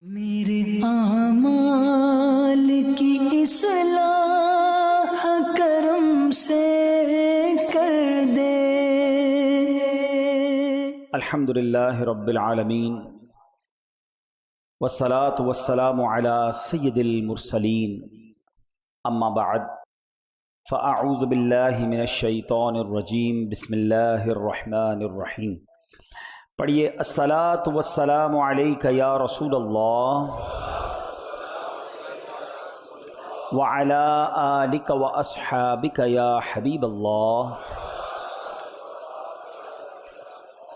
میرے اعمال کی اصلاح کرم سے کر دے۔ الحمدللہ رب العالمین والصلاة والسلام علی سید المرسلین، اما بعد فاعوذ باللہ من الشیطان الرجیم، بسم اللہ الرحمن الرحیم۔ پڑھیے، الصلاۃ والسلام علیک یا رسول اللہ وعلی آلک واصحابک یا حبیب اللہ۔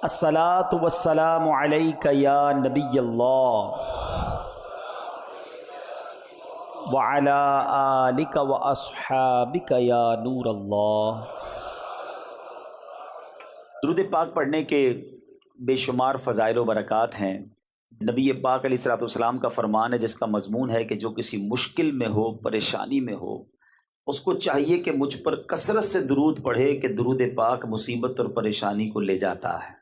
الصلاۃ والسلام علیک یا نبی اللہ وعلی آلک واصحابک یا نور اللہ۔ درود پاک پڑھنے کے بے شمار فضائل و برکات ہیں۔ نبی پاک علیہ الصلوۃ والسلام کا فرمان ہے، جس کا مضمون ہے کہ جو کسی مشکل میں ہو، پریشانی میں ہو، اس کو چاہیے کہ مجھ پر کثرت سے درود پڑھے کہ درود پاک مصیبت اور پریشانی کو لے جاتا ہے۔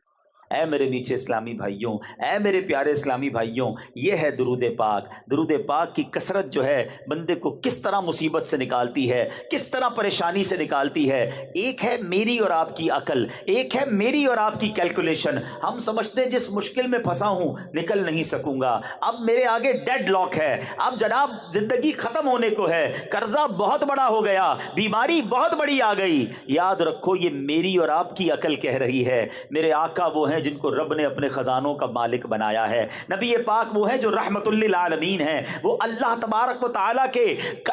اے میرے میٹھے اسلامی بھائیوں، اے میرے پیارے اسلامی بھائیوں، یہ ہے درود پاک۔ درود پاک کی کثرت جو ہے بندے کو کس طرح مصیبت سے نکالتی ہے، کس طرح پریشانی سے نکالتی ہے۔ ایک ہے میری اور آپ کی عقل، ایک ہے میری اور آپ کی کیلکولیشن۔ ہم سمجھتے ہیں جس مشکل میں پھنسا ہوں نکل نہیں سکوں گا، اب میرے آگے ڈیڈ لاک ہے، اب جناب زندگی ختم ہونے کو ہے، قرضہ بہت بڑا ہو گیا، بیماری بہت بڑی آ گئی۔ یاد رکھو، یہ میری اور آپ کی عقل کہہ رہی ہے۔ میرے آقا وہ ہیں جن کو رب نے اپنے خزانوں کا مالک بنایا ہے۔ نبی پاک وہ ہے جو رحمت للعالمین ہیں، وہ اللہ تبارک و تعالیٰ کے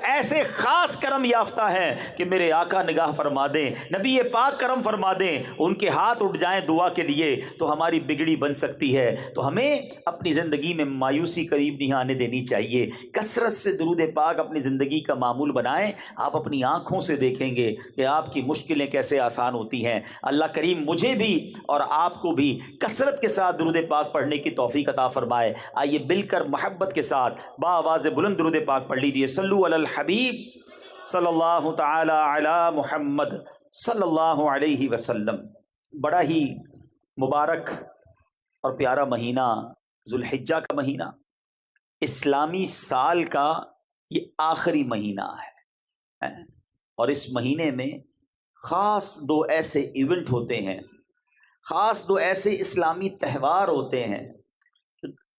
ایسے خاص کرم یافتہ ہیں کہ میرے آقا نگاہ فرما دیں، نبی پاک کرم فرما دیں، ان کے ہاتھ اٹھ جائیں دعا کے لیے تو ہماری بگڑی بن سکتی ہے۔ تو ہمیں اپنی زندگی میں مایوسی قریب نہیں آنے دینی چاہیے۔ کثرت سے درود پاک اپنی زندگی کا معمول بنائیں، آپ اپنی آنکھوں سے دیکھیں گے کہ آپ کی مشکلیں کیسے آسان ہوتی ہیں۔ اللہ کریم مجھے بھی اور آپ کو بھی کثرت کے ساتھ درود پاک پڑھنے کی توفیق عطا فرمائے۔ آئیے مل کر محبت کے ساتھ بآواز بلند درود پاک پڑھ لیجئے۔ صلو علی الحبیب صلی اللہ تعالی علی محمد صلی اللہ علیہ وسلم۔ بڑا ہی مبارک اور پیارا مہینہ ذوالحجہ کا مہینہ، اسلامی سال کا یہ آخری مہینہ ہے، اور اس مہینے میں خاص دو ایسے ایونٹ ہوتے ہیں، خاص دو ایسے اسلامی تہوار ہوتے ہیں،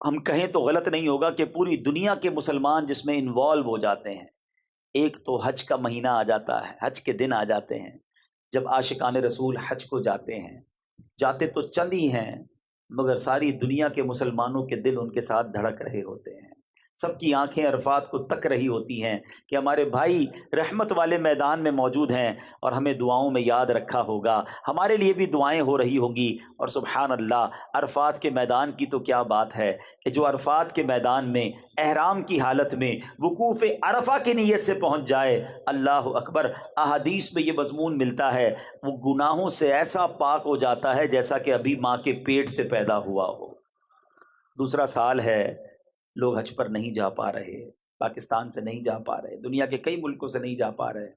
ہم کہیں تو غلط نہیں ہوگا کہ پوری دنیا کے مسلمان جس میں انوالو ہو جاتے ہیں۔ ایک تو حج کا مہینہ آ جاتا ہے، حج کے دن آ جاتے ہیں، جب عاشقان رسول حج کو جاتے ہیں۔ جاتے تو چند ہی ہیں، مگر ساری دنیا کے مسلمانوں کے دل ان کے ساتھ دھڑک رہے ہوتے ہیں، سب کی آنکھیں عرفات کو تک رہی ہوتی ہیں کہ ہمارے بھائی رحمت والے میدان میں موجود ہیں اور ہمیں دعاؤں میں یاد رکھا ہوگا، ہمارے لیے بھی دعائیں ہو رہی ہوں گی۔ اور سبحان اللہ، عرفات کے میدان کی تو کیا بات ہے کہ جو عرفات کے میدان میں احرام کی حالت میں وقوف عرفہ کی نیت سے پہنچ جائے، اللہ اکبر، احادیث میں یہ مضمون ملتا ہے، وہ گناہوں سے ایسا پاک ہو جاتا ہے جیسا کہ ابھی ماں کے پیٹ سے پیدا ہوا ہو۔ دوسرا سال ہے، لوگ حج پر نہیں جا پا رہے، پاکستان سے نہیں جا پا رہے، دنیا کے کئی ملکوں سے نہیں جا پا رہے،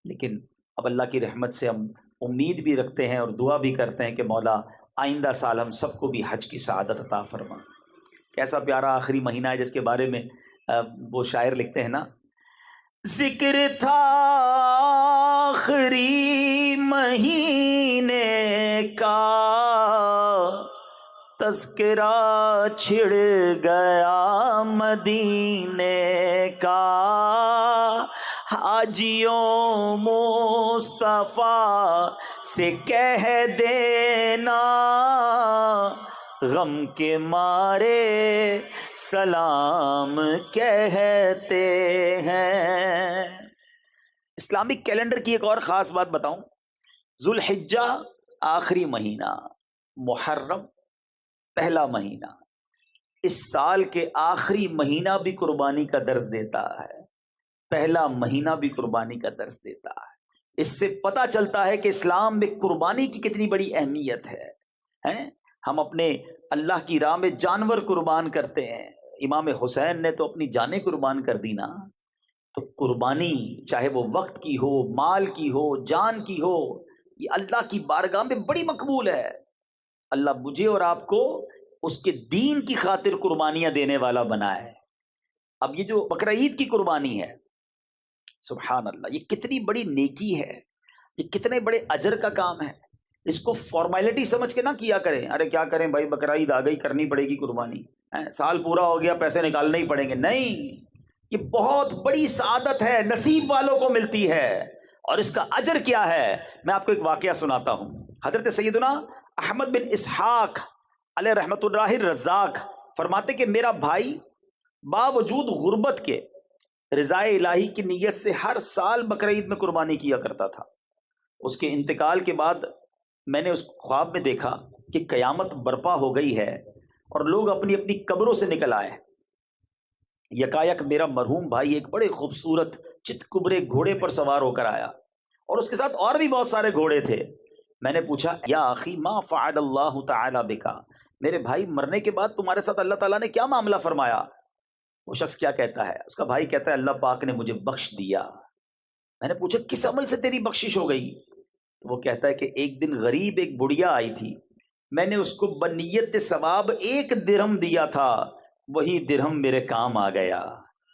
لیکن اب اللہ کی رحمت سے ہم امید بھی رکھتے ہیں اور دعا بھی کرتے ہیں کہ مولا آئندہ سال ہم سب کو بھی حج کی سعادت عطا فرما۔ کیسا پیارا آخری مہینہ ہے جس کے بارے میں وہ شاعر لکھتے ہیں نا، ذکر تھا آخری مہینے کا، تذکرہ چھڑ گیا مدینے کا، حاجیوں مصطفیٰ سے کہہ دینا، غم کے مارے سلام کہتے ہیں۔ اسلامک کیلنڈر کی ایک اور خاص بات بتاؤں، ذوالحجہ آخری مہینہ، محرم پہلا مہینہ، اس سال کے آخری مہینہ بھی قربانی کا درس دیتا ہے، پہلا مہینہ بھی قربانی کا درس دیتا ہے۔ اس سے پتہ چلتا ہے کہ اسلام میں قربانی کی کتنی بڑی اہمیت ہے۔ ہم اپنے اللہ کی راہ میں جانور قربان کرتے ہیں، امام حسین نے تو اپنی جانیں قربان کر دی نا۔ تو قربانی چاہے وہ وقت کی ہو، مال کی ہو، جان کی ہو، یہ اللہ کی بارگاہ میں بڑی مقبول ہے۔ اللہ مجھے اور آپ کو اس کے دین کی خاطر قربانیاں دینے والا بنا ہے۔ اب یہ جو بقرہ عید کی قربانی ہے، سبحان اللہ، یہ کتنی بڑی نیکی ہے، یہ کتنے بڑے اجر کا کام ہے۔ اس کو فارمیلٹی سمجھ کے نہ کیا کریں، ارے کیا کریں بھائی، بقرہ عید آ گئی، کرنی پڑے گی قربانی، سال پورا ہو گیا پیسے نکالنے ہی پڑیں گے۔ نہیں، یہ بہت بڑی سعادت ہے، نصیب والوں کو ملتی ہے، اور اس کا اجر کیا ہے، میں آپ کو ایک واقعہ سناتا ہوں۔ حضرت سیدنا احمد بن اسحاق علیہ رحمۃ اللہ الرزاق فرماتے کہ میرا بھائی باوجود غربت کے رضائے الہی کی نیت سے ہر سال بقرہ عید میں قربانی کیا کرتا تھا۔ اس کے انتقال کے بعد میں نے اس خواب میں دیکھا کہ قیامت برپا ہو گئی ہے اور لوگ اپنی اپنی قبروں سے نکل آئے۔ یکایک میرا مرحوم بھائی ایک بڑے خوبصورت چت کبرے گھوڑے پر سوار ہو کر آیا، اور اس کے ساتھ اور بھی بہت سارے گھوڑے تھے۔ میں نے پوچھا، یا اخی ما فعل اللہ تعالی بکا، میرے بھائی مرنے کے بعد تمہارے ساتھ اللہ تعالیٰ نے کیا معاملہ فرمایا؟ وہ شخص کیا کہتا ہے؟ اس کا بھائی کہتا ہے اللہ پاک نے مجھے بخش دیا۔ میں نے پوچھا کس عمل سے تیری بخشش ہو گئی؟ تو وہ کہتا ہے کہ ایک دن غریب ایک بڑھیا آئی تھی، میں نے اس کو بنیت ثواب 1 درہم دیا تھا، وہی درہم میرے کام آ گیا،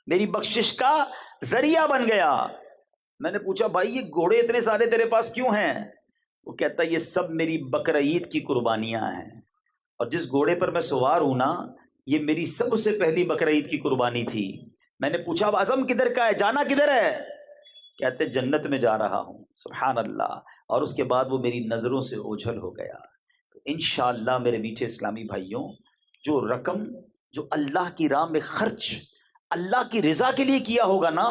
میری بخشش کا ذریعہ بن گیا۔ میں نے پوچھا بھائی یہ گھوڑے اتنے سارے تیرے پاس کیوں ہیں؟ وہ کہتا ہے یہ سب میری بقرہ عید کی قربانیاں ہیں، اور جس گھوڑے پر میں سوار ہوں نا، یہ میری سب سے پہلی بقرہ عید کی قربانی تھی۔ میں نے پوچھا اب اعظم کدھر کا ہے، جانا کدھر ہے؟ کہتے جنت میں جا رہا ہوں، سبحان اللہ۔ اور اس کے بعد وہ میری نظروں سے اوجھل ہو گیا۔ انشاءاللہ میرے میٹھے اسلامی بھائیوں، جو رقم جو اللہ کی راہ میں خرچ اللہ کی رضا کے لیے کیا ہوگا نا،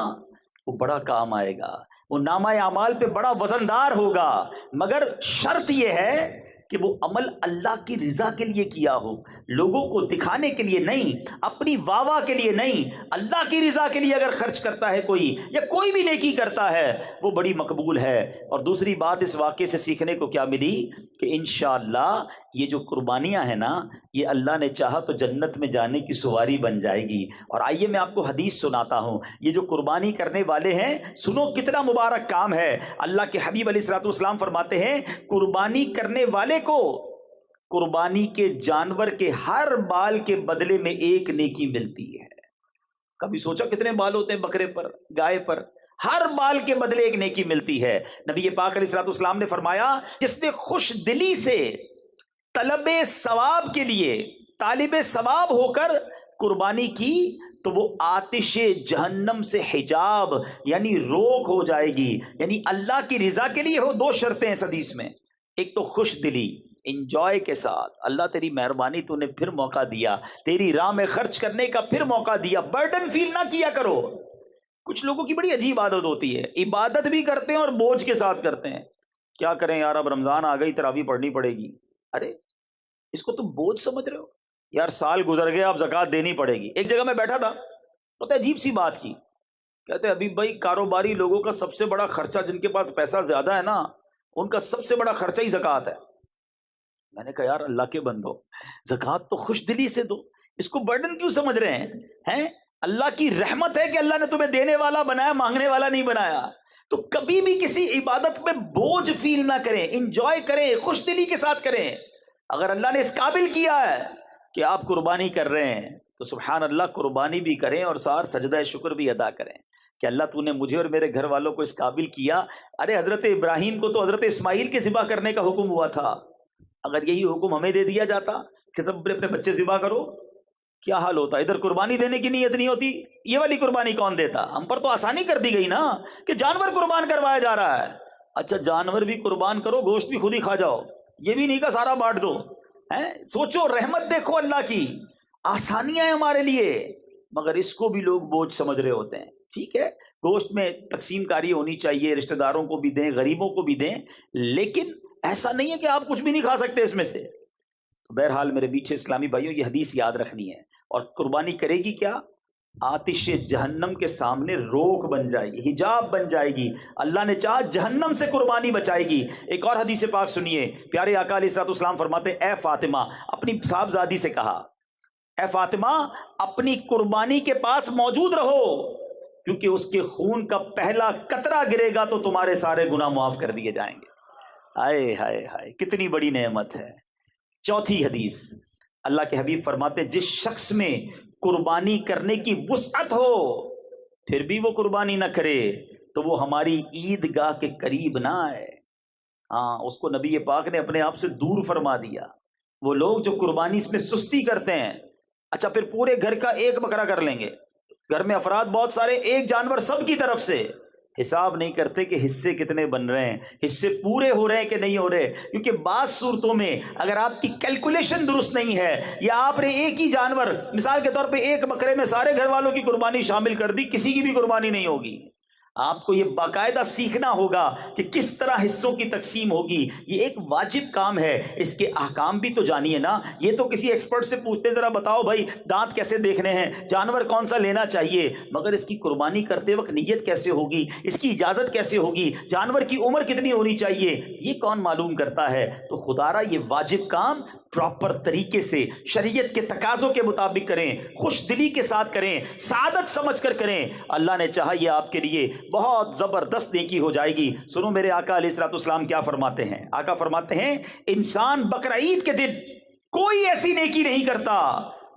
وہ بڑا کام آئے گا، وہ نامہ اعمال پہ بڑا وزندار ہوگا، مگر شرط یہ ہے کہ وہ عمل اللہ کی رضا کے لیے کیا ہو، لوگوں کو دکھانے کے لیے نہیں، اپنی واہ کے لیے نہیں، اللہ کی رضا کے لیے اگر خرچ کرتا ہے کوئی، یا کوئی بھی نیکی کرتا ہے، وہ بڑی مقبول ہے۔ اور دوسری بات اس واقعے سے سیکھنے کو کیا ملی کہ انشاءاللہ یہ جو قربانیاں ہیں نا، یہ اللہ نے چاہا تو جنت میں جانے کی سواری بن جائے گی۔ اور آئیے میں آپ کو حدیث سناتا ہوں، یہ جو قربانی کرنے والے ہیں، سنو کتنا مبارک کام ہے۔ اللہ کے حبیب علیہ الصلوۃ والسلام فرماتے ہیں قربانی کرنے والے کو قربانی کے جانور کے ہر بال کے بدلے میں 1 نیکی ملتی ہے۔ کبھی سوچا کتنے بال ہوتے ہیں بکرے پر، گائے پر؟ ہر بال کے بدلے 1 نیکی ملتی ہے۔ نبی پاک علیہ الصلوۃ والسلام نے فرمایا جس نے خوش دلی سے طلب ثواب کے لیے طالب ثواب ہو کر قربانی کی تو وہ آتش جہنم سے حجاب یعنی روک ہو جائے گی۔ یعنی اللہ کی رضا کے لیے ہو 2 شرطیں اس حدیث میں، ایک تو خوش دلی، انجوائے کے ساتھ، اللہ تیری مہربانی تو نے پھر موقع دیا، تیری راہ میں خرچ کرنے کا پھر موقع دیا، برڈن فیل نہ کیا کرو۔ کچھ لوگوں کی بڑی عجیب عادت ہوتی ہے، عبادت بھی کرتے ہیں اور بوجھ کے ساتھ کرتے ہیں۔ کیا کریں یار، اب رمضان آ گئی، تراویح پڑھنی پڑے گی۔ ارے اس کو تم بوجھ سمجھ رہے ہو؟ یار سال گزر گیا، اب زکوٰۃ دینی پڑے گی۔ ایک جگہ میں بیٹھا تھا، پتہ عجیب سی بات کی، کہتے ابھی بھائی کاروباری لوگوں کا سب سے بڑا خرچہ، جن کے پاس پیسہ زیادہ ہے نا، ان کا سب سے بڑا خرچہ ہی زکوٰۃ ہے۔ میں نے کہا یار اللہ کے بندو، زکوٰۃ تو خوش دلی سے دو، اس کو برڈن کیوں سمجھ رہے ہیں؟ اللہ کی رحمت ہے کہ اللہ نے تمہیں دینے والا بنایا، مانگنے والا نہیں بنایا۔ تو کبھی بھی کسی عبادت میں بوجھ فیل نہ کریں، انجوائے کریں، خوش دلی کے ساتھ کریں۔ اگر اللہ نے اس قابل کیا ہے کہ آپ قربانی کر رہے ہیں تو سبحان اللہ قربانی بھی کریں اور ساتھ سجدہ شکر بھی ادا کریں کہ اللہ تو نے مجھے اور میرے گھر والوں کو اس قابل کیا۔ ارے حضرت ابراہیم کو تو حضرت اسماعیل کے ذبح کرنے کا حکم ہوا تھا، اگر یہی حکم ہمیں دے دیا جاتا کہ سب اپنے بچے ذبح کرو، کیا حال ہوتا؟ ادھر قربانی دینے کی نیت نہیں ہوتی، یہ والی قربانی کون دیتا؟ ہم پر تو آسانی کر دی گئی نا کہ جانور قربان کروایا جا رہا ہے۔ اچھا جانور بھی قربان کرو، گوشت بھی خود ہی کھا جاؤ، یہ بھی نہیں کہ سارا بانٹ دو۔ سوچو، رحمت دیکھو اللہ کی، آسانیاں ہیں ہمارے لیے، مگر اس کو بھی لوگ بوجھ سمجھ رہے ہوتے ہیں۔ ٹھیک ہے، گوشت میں تقسیم کاری ہونی چاہیے، رشتہ داروں کو بھی دیں، غریبوں کو بھی دیں، لیکن ایسا نہیں ہے کہ آپ کچھ بھی نہیں کھا سکتے اس میں سے۔ تو بہرحال میرے میٹھے اسلامی بھائیوں، یہ حدیث یاد رکھنی ہے۔ اور قربانی کرے گی کیا؟ آتش جہنم کے سامنے روک بن جائے گی، حجاب بن جائے گی۔ اللہ نے چاہا جہنم سے قربانی بچائے گی۔ ایک اور حدیث پاک سنیے، پیارے آقا علیہ الصلوۃ والسلام فرماتے ہیں اے فاطمہ، اپنی صاحبزادی سے کہا، اے فاطمہ اپنی قربانی کے پاس موجود رہو، کیونکہ اس کے خون کا پہلا قطرہ گرے گا تو تمہارے سارے گناہ معاف کر دیے جائیں گے۔ ہائے ہائے ہائے، کتنی بڑی نعمت ہے۔ چوتھی حدیث، اللہ کے حبیب فرماتے ہیں جس شخص میں قربانی کرنے کی وسعت ہو پھر بھی وہ قربانی نہ کرے تو وہ ہماری عیدگاہ کے قریب نہ آئے. ہاں، اس کو نبی پاک نے اپنے آپ سے دور فرما دیا. وہ لوگ جو قربانی اس میں سستی کرتے ہیں، اچھا پھر پورے گھر کا ایک بکرا کر لیں گے، گھر میں افراد بہت سارے، ایک جانور سب کی طرف سے، حساب نہیں کرتے کہ حصے کتنے بن رہے ہیں، حصے پورے ہو رہے ہیں کہ نہیں ہو رہے. کیونکہ بعض صورتوں میں اگر آپ کی کیلکولیشن درست نہیں ہے، یا آپ نے ایک ہی جانور، مثال کے طور پہ ایک بکرے میں سارے گھر والوں کی قربانی شامل کر دی، کسی کی بھی قربانی نہیں ہوگی. آپ کو یہ باقاعدہ سیکھنا ہوگا کہ کس طرح حصوں کی تقسیم ہوگی. یہ ایک واجب کام ہے، اس کے احکام بھی تو جانیے نا. یہ تو کسی ایکسپرٹ سے پوچھتے ذرا بتاؤ بھائی دانت کیسے دیکھنے ہیں، جانور کون سا لینا چاہیے، مگر اس کی قربانی کرتے وقت نیت کیسے ہوگی، اس کی اجازت کیسے ہوگی، جانور کی عمر کتنی ہونی چاہیے، یہ کون معلوم کرتا ہے. تو خدا را یہ واجب کام پراپر طریقے سے شریعت کے تقاضوں کے مطابق کریں، خوش دلی کے ساتھ کریں، سعادت سمجھ کر کریں. اللہ نے چاہا یہ آپ کے لیے بہت زبردست نیکی ہو جائے گی. سنو میرے آقا علیہ الصلوۃ والسلام کیا فرماتے ہیں. آقا فرماتے ہیں انسان بقرعید کے دن کوئی ایسی نیکی نہیں کرتا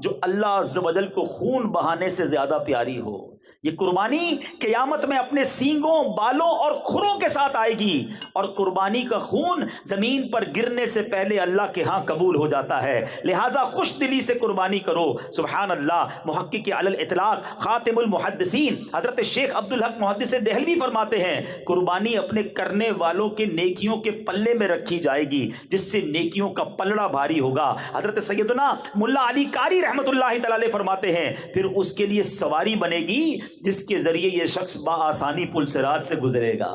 جو اللہ عز و جل کو خون بہانے سے زیادہ پیاری ہو. یہ قربانی قیامت میں اپنے سینگوں، بالوں اور کھروں کے ساتھ آئے گی، اور قربانی کا خون زمین پر گرنے سے پہلے اللہ کے ہاں قبول ہو جاتا ہے. لہٰذا خوش دلی سے قربانی کرو. سبحان اللہ. محقق علی الاطلاق خاتم المحدثین حضرت شیخ عبدالحق محدث دہلوی فرماتے ہیں قربانی اپنے کرنے والوں کے نیکیوں کے پلے میں رکھی جائے گی، جس سے نیکیوں کا پلڑا بھاری ہوگا. حضرت سیدنا ملا علی قاری رحمۃ اللہ تعالی علیہ فرماتے ہیں پھر اس کے لیے سواری بنے گی جس کے ذریعے یہ شخص بآسانی پل صراط سے گزرے گا.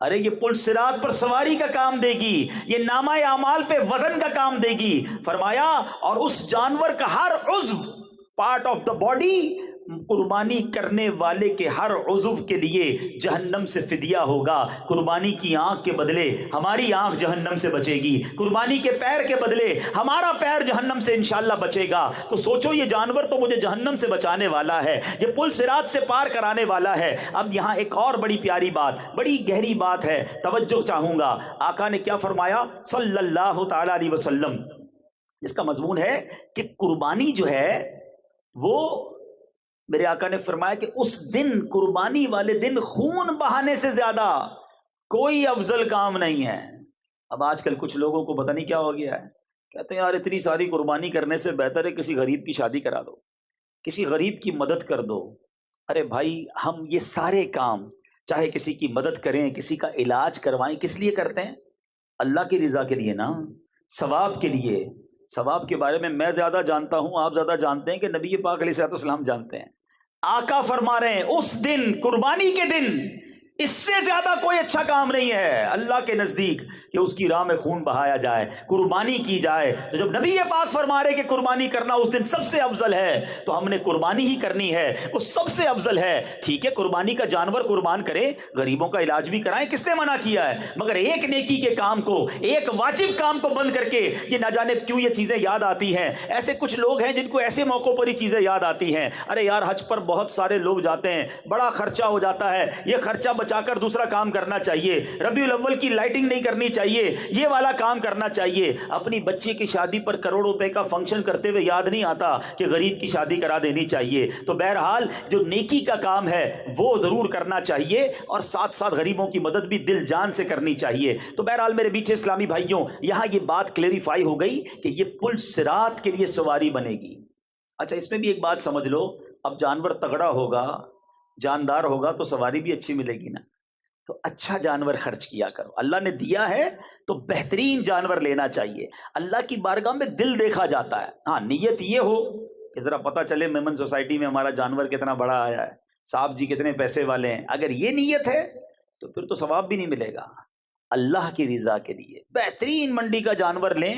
ارے یہ پل صراط پر سواری کا کام دے گی، یہ نامہ اعمال پہ وزن کا کام دے گی. فرمایا اور اس جانور کا ہر عضو، پارٹ آف دا باڈی، قربانی کرنے والے کے ہر عضو کے لیے جہنم سے فدیہ ہوگا. قربانی کی آنکھ کے بدلے ہماری آنکھ جہنم سے بچے گی، قربانی کے پیر کے بدلے ہمارا پیر جہنم سے انشاءاللہ بچے گا. تو سوچو یہ جانور تو مجھے جہنم سے بچانے والا ہے، یہ پل صراط سے پار کرانے والا ہے. اب یہاں ایک اور بڑی پیاری بات، بڑی گہری بات ہے، توجہ چاہوں گا. آقا نے کیا فرمایا صلی اللہ تعالی علیہ وسلم، جس کا مضمون ہے کہ قربانی جو ہے وہ، میرے آقا نے فرمایا کہ اس دن، قربانی والے دن، خون بہانے سے زیادہ کوئی افضل کام نہیں ہے. اب آج کل کچھ لوگوں کو پتہ نہیں کیا ہو گیا ہے، کہتے ہیں یار اتنی ساری قربانی کرنے سے بہتر ہے کسی غریب کی شادی کرا دو، کسی غریب کی مدد کر دو. ارے بھائی ہم یہ سارے کام، چاہے کسی کی مدد کریں، کسی کا علاج کروائیں، کس لیے کرتے ہیں؟ اللہ کی رضا کے لیے نا، ثواب کے لیے. ثواب کے بارے میں زیادہ جانتا ہوں، آپ زیادہ جانتے ہیں کہ نبی پاک علیہ الصلوۃ والسلام جانتے ہیں. آقا فرما رہے ہیں اس دن، قربانی کے دن، اس سے زیادہ کوئی اچھا کام نہیں ہے اللہ کے نزدیک کہ اس کی راہ میں خون بہایا جائے، قربانی کی جائے. تو جب نبی پاک فرما رہے کہ قربانی کرنا اس دن سب سے افضل ہے، تو ہم نے قربانی ہی کرنی ہے، وہ سب سے افضل ہے. ٹھیک ہے قربانی کا جانور قربان کریں، غریبوں کا علاج بھی کرائیں، کس نے منع کیا ہے؟ مگر ایک نیکی کے کام کو، ایک واجب کام کو بند کر کے یہ نہ جانے کیوں یہ چیزیں یاد آتی ہیں. ایسے کچھ لوگ ہیں جن کو ایسے موقعوں پر ہی چیزیں یاد آتی ہیں. ارے یار حج پر بہت سارے لوگ جاتے ہیں، بڑا خرچہ ہو جاتا ہے، یہ خرچہ بچا کر دوسرا کام کرنا چاہیے. ربیع الاول کی لائٹنگ نہیں کرنی چاہیے، یہ والا کام کرنا چاہیے. اپنی بچی کی شادی پر کروڑوں روپے کا فنکشن کرتے ہوئے یاد نہیں آتا کہ غریب کی شادی کرا دینی چاہیے. تو بہرحال جو نیکی کا کام ہے وہ ضرور کرنا چاہیے، اور ساتھ ساتھ غریبوں کی مدد بھی دل جان سے کرنی چاہیے. تو بہرحال میرے بیچ اسلامی بھائیوں، یہاں یہ بات کلیریفائی ہو گئی کہ یہ پل صراط کے لیے سواری بنے گی. اچھا اس میں بھی ایک بات سمجھ لو، اب جانور تگڑا ہوگا، جاندار ہوگا تو سواری بھی اچھی ملے گی نا. تو اچھا جانور خرچ کیا کرو، اللہ نے دیا ہے تو بہترین جانور لینا چاہیے. اللہ کی بارگاہ میں دل دیکھا جاتا ہے. ہاں نیت یہ ہو کہ ذرا پتہ چلے میمن سوسائٹی میں ہمارا جانور کتنا بڑا آیا ہے، صاحب جی کتنے پیسے والے ہیں. اگر یہ نیت ہے تو پھر تو ثواب بھی نہیں ملے گا. اللہ کی رضا کے لیے بہترین منڈی کا جانور لیں.